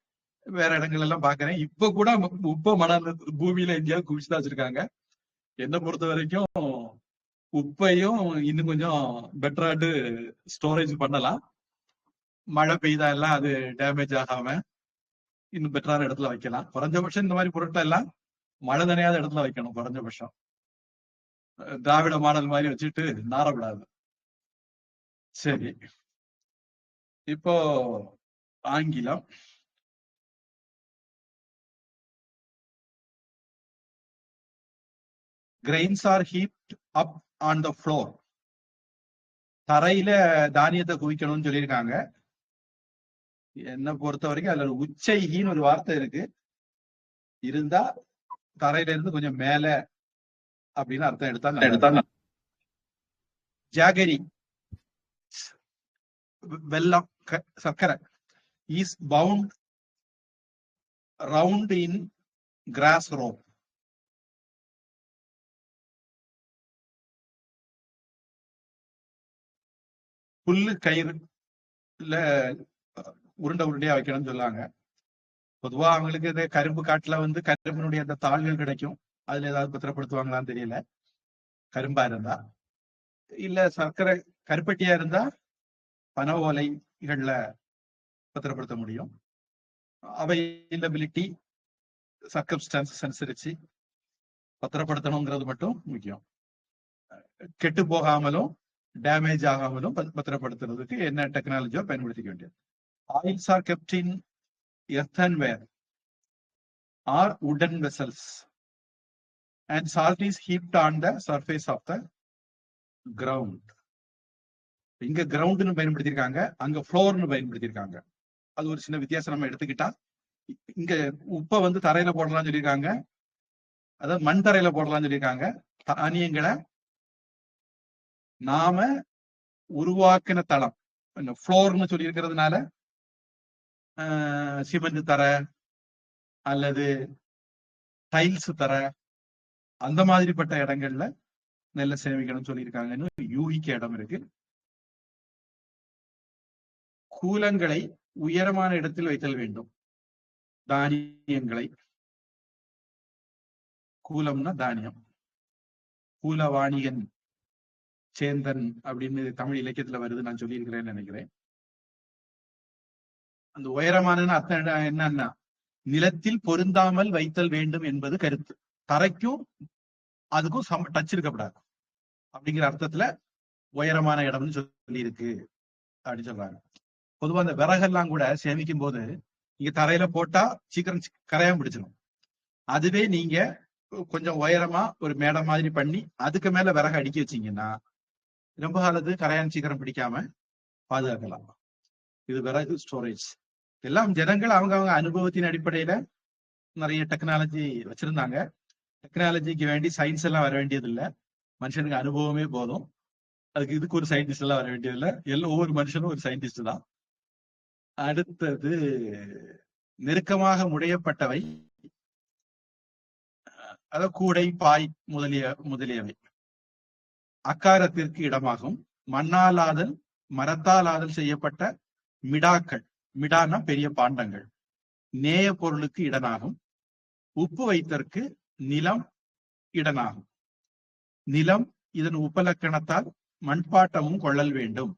வேற இடங்கள் எல்லாம் பாக்குறேன். இப்ப கூட உப்ப மணல் பூமியில எங்கேயாவது குவிச்சுதான் வச்சிருக்காங்க. என்னை பொறுத்த வரைக்கும் உப்பையும் இன்னும் கொஞ்சம் பெட்டராட்டு ஸ்டோரேஜ் பண்ணலாம். மழை பெய்தா எல்லாம் அது டேமேஜ் ஆகாம இன்னும் பெட்டரான இடத்துல வைக்கலாம். குறைஞ்சபட்சம் இந்த மாதிரி பொருட்கள் எல்லாம் மழை நனையாத இடத்துல வைக்கணும். குறைஞ்சபட்சம் திராவிட மாடல் மாதிரி வச்சுட்டு நாரப்படாது. சரி, இப்போ ஆங்கிலம். grains are heaped up on the floor. தரையில தானியத்தை குவிக்கணும்னு சொல்லியிருக்காங்க. என்ன பொறுத்த வரைக்கும் அதுல உச்சைகின்னு ஒரு வார்த்தை இருக்கு. இருந்தா தரையில இருந்து கொஞ்சம் மேல அப்படின்னு அர்த்தம் எடுத்தாங்க. ஜாகரி வெல்லம் சர்க்கரை is bound round in grass rope. புல்லு கயிறுல உருண்டையா வைக்கணும்னு சொல்லாங்க. பொதுவா அவங்களுக்கு இந்த கரும்பு காட்டுல வந்து கரும்பினுடைய அந்த தாள்கள் கிடைக்கும். அதுல ஏதாவது பத்திரப்படுத்துவாங்களான்னு தெரியல. கரும்பா இருந்தா, இல்ல சர்க்கரை கருப்பட்டியா இருந்தா பனை ஓலைகள்ல பத்திரப்படுத்த முடியும். அவைலபிலிட்டி சர்க்கம்ஸ்டான்சஸ் அனுசரிச்சு பத்திரப்படுத்தணுங்கிறது மட்டும் முக்கியம். கெட்டு போகாமலும் டேமேஜ் ஆகாமலும் பத்திரப்படுத்துறதுக்கு என்ன டெக்னாலஜியோ பயன்படுத்திக்க வேண்டியது. Oils are kept in earthenware or wooden vessels and salt is heaped on the surface of the ground. இங்க கிரவுண்ட்னு பயன்படுத்தியிருக்காங்க, அங்க ஃப்ளோர்னு பயன்படுத்தியிருக்காங்க. அது ஒரு சின்ன வித்தியாசம் நம்ம எடுத்துக்கிட்டா. இங்க உப்பை வந்து தரையில போடலாம்னு சொல்லியிருக்காங்க, அதாவது மண் தரையில போடலாம்னு சொல்லியிருக்காங்க. தானியங்களை நாம உருவாக்கின தளம் ஃப்ளோர்னு சொல்லி இருக்கிறதுனால சிமெண்ட் தர அல்லது டைல்ஸ் தர அந்த மாதிரிப்பட்ட இடங்கள்ல நெல்லை சேமிக்கணும்னு சொல்லியிருக்காங்கன்னு யூகிக்க இடம் இருக்கு. கூலங்களை உயரமான இடத்தில் வைத்தல் வேண்டும். தானியங்களை, கூலம்னா தானியம், கூலவாணிகன் சேந்தன் அப்படின்னு தமிழ் இலக்கியத்துல வருது, நான் சொல்லியிருக்கிறேன்னு நினைக்கிறேன். அந்த உயரமான அர்த்தம் என்னன்னா நிலத்தில் பொருந்தாமல் வைத்தல் வேண்டும் என்பது கருத்து. தரைக்கும் அதுக்கும் டச் இருக்கப்படாது அப்படிங்கிற அர்த்தத்துல உயரமான இடம்னு சொல்லி இருக்கு அப்படின்னு சொல்றாங்க. பொதுவா அந்த விறகெல்லாம் கூட சேமிக்கும் போது நீங்க தரையில போட்டா சீக்கிரம் கரையாம பிடிச்சிடும். அதுவே நீங்க கொஞ்சம் உயரமா ஒரு மேடை மாதிரி பண்ணி அதுக்கு மேல விறகு அடுக்கி வச்சீங்கன்னா ரொம்ப காலத்து கரையான் சீக்கிரம் பிடிக்காம பாதுகாக்கலாம். இது விறகு ஸ்டோரேஜ். எல்லாம் ஜனங்கள் அவங்க அனுபவத்தின் அடிப்படையில நிறைய டெக்னாலஜி வச்சிருந்தாங்க. டெக்னாலஜிக்கு வேண்டி சயின்ஸ் எல்லாம் வர வேண்டியது இல்லை, மனுஷனுக்கு அனுபவமே போதும். அதுக்கு இதுக்கு ஒரு சயின்டிஸ்ட் எல்லாம் வர வேண்டியது இல்லை, எல்லாம் ஒவ்வொரு மனுஷனும் ஒரு சயின்டிஸ்ட் தான். அடுத்தது நெருக்கமாக முடையப்பட்டவை, அதாவது கூடை, பாய் முதலியவை அக்காரத்திற்கு இடமாகும். மண்ணாலாதல் மரத்தாலாதல் செய்யப்பட்ட மிடாக்கள், மிடானா பெரிய பாண்டங்கள், நேய பொருளுக்கு இடனாகும். உப்பு வைத்தற்கு நிலம் இடனாகும். நிலம் இதன் உபலக்கணத்தால் மண்பாட்டமும் கொள்ளல் வேண்டும்.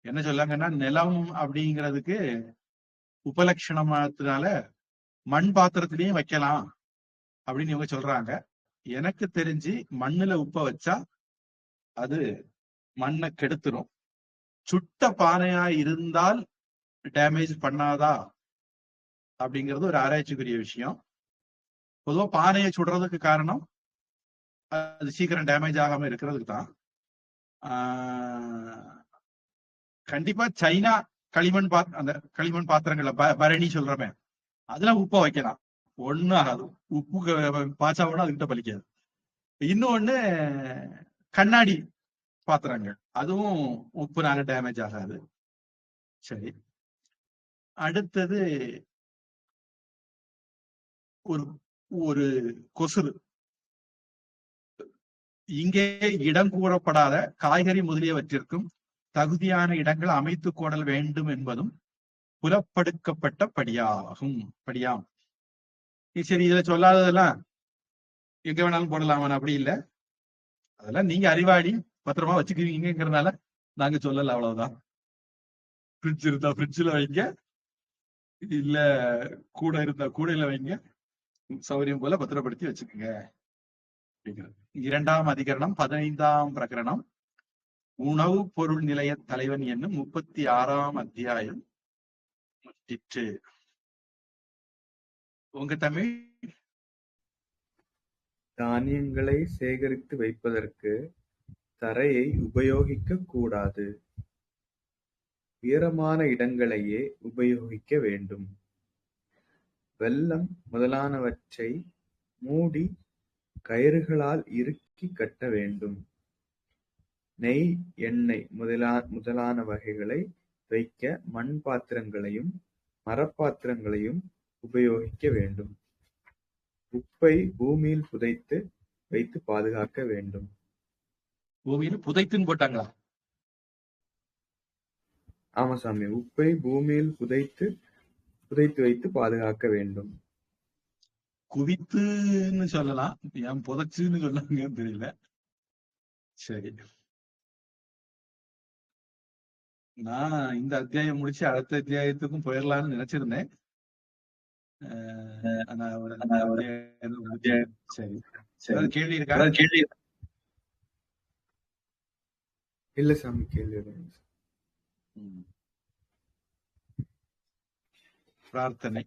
என்ன சொல்லாங்கன்னா நிலம் அப்படிங்கிறதுக்கு உபலட்சணத்தினால மண் பாத்திரத்திலையும் வைக்கலாம் அப்படின்னு இவங்க சொல்றாங்க. எனக்கு தெரிஞ்சு மண்ணுல உப்ப வச்சா அது மண்ணை கெடுத்துரும். சுட்ட பானையா இருந்தால் டேமேஜ் பண்ணாதா அப்படிங்கிறது ஒரு ஆராய்ச்சிக்குரிய விஷயம். பொதுவா பானையை சுடுறதுக்கு காரணம் அது சீக்கிரம் டேமேஜ் ஆகாம இருக்கிறதுக்கு தான். கண்டிப்பா சைனா களிமண் அந்த களிமண் பாத்திரங்கள்ல பரணி சொல்றமே அதுல உப்ப வைக்கலாம், ஒண்ணும் ஆகாது. உப்பு பாய்ச்சா கூட அதுகிட்ட பலிக்காது. இன்னொன்னு கண்ணாடி பாத்திரங்கள், அதுவும் உப்புனால டேமேஜ் ஆகாது. சரி, அடுத்தது ஒரு ஒரு கொசுறு. இங்கே இடம் கூறப்படாத காய்கறி முதலியவற்றிற்கும் தகுதியான இடங்கள் அமைத்து கோடல் வேண்டும் என்பதும் புலப்படுத்தப்பட்ட படியாம். சரி, இதுல சொல்லாததெல்லாம் எங்க வேணாலும் போடலாமா? அப்படி இல்லை, அதெல்லாம் நீங்க அறிவாளி, பத்திரமா வச்சுக்குவீங்கிறதுனால நாங்க சொல்லல, அவ்வளவுதான். ஃப்ரிட்ஜ் இருந்தா ஃப்ரிட்ஜ்ல வைங்க, இல்ல கூட இருந்தா கூடையில வைங்க, சௌகரியம் போல பத்திரப்படுத்தி வச்சுக்கோங்க. இரண்டாம் அதிகரணம் 15ஆம் பிரகரணம் உணவு பொருள் நிலைய தலைவன் என்னும் 36ஆம் அத்தியாயம் முற்றிற்று. உங்க தமிழ். தானியங்களை சேகரித்து வைப்பதற்கு தரையை உபயோகிக்க கூடாது. உயரமான இடங்களையே உபயோகிக்க வேண்டும். வெல்லம் முதலானவற்றை மூடி கயிறுகளால் இறுக்கி கட்ட வேண்டும். நெய், எண்ணெய் முதலான வகைகளை வைக்க மண் பாத்திரங்களையும் மரப்பாத்திரங்களையும் உபயோகிக்க வேண்டும். உப்பை பூமியில் புதைத்து வைத்து பாதுகாக்க வேண்டும். பூமியில் புதைத்துன்னு போட்டாங்களா? ஆமா சாமி, உப்பை பூமியில் புதைத்து வைத்து பாதுகாக்க வேண்டும். குவித்துன்னு சொல்லலாம், ஏன் புதைச்சுன்னு சொன்னாங்கன்னு தெரியல. சரி, நான் இந்த அத்தியாயம் முடிச்சு அடுத்த அத்தியாயத்துக்கும் போயிடலாம்னு நினைச்சிருந்தேன். ஆனா சரி, ஏதாவது கேள்வி இருக்கா? இல்ல சாமி, கேள்வி எதுவும் இல்லை. பிரார்த்தனை.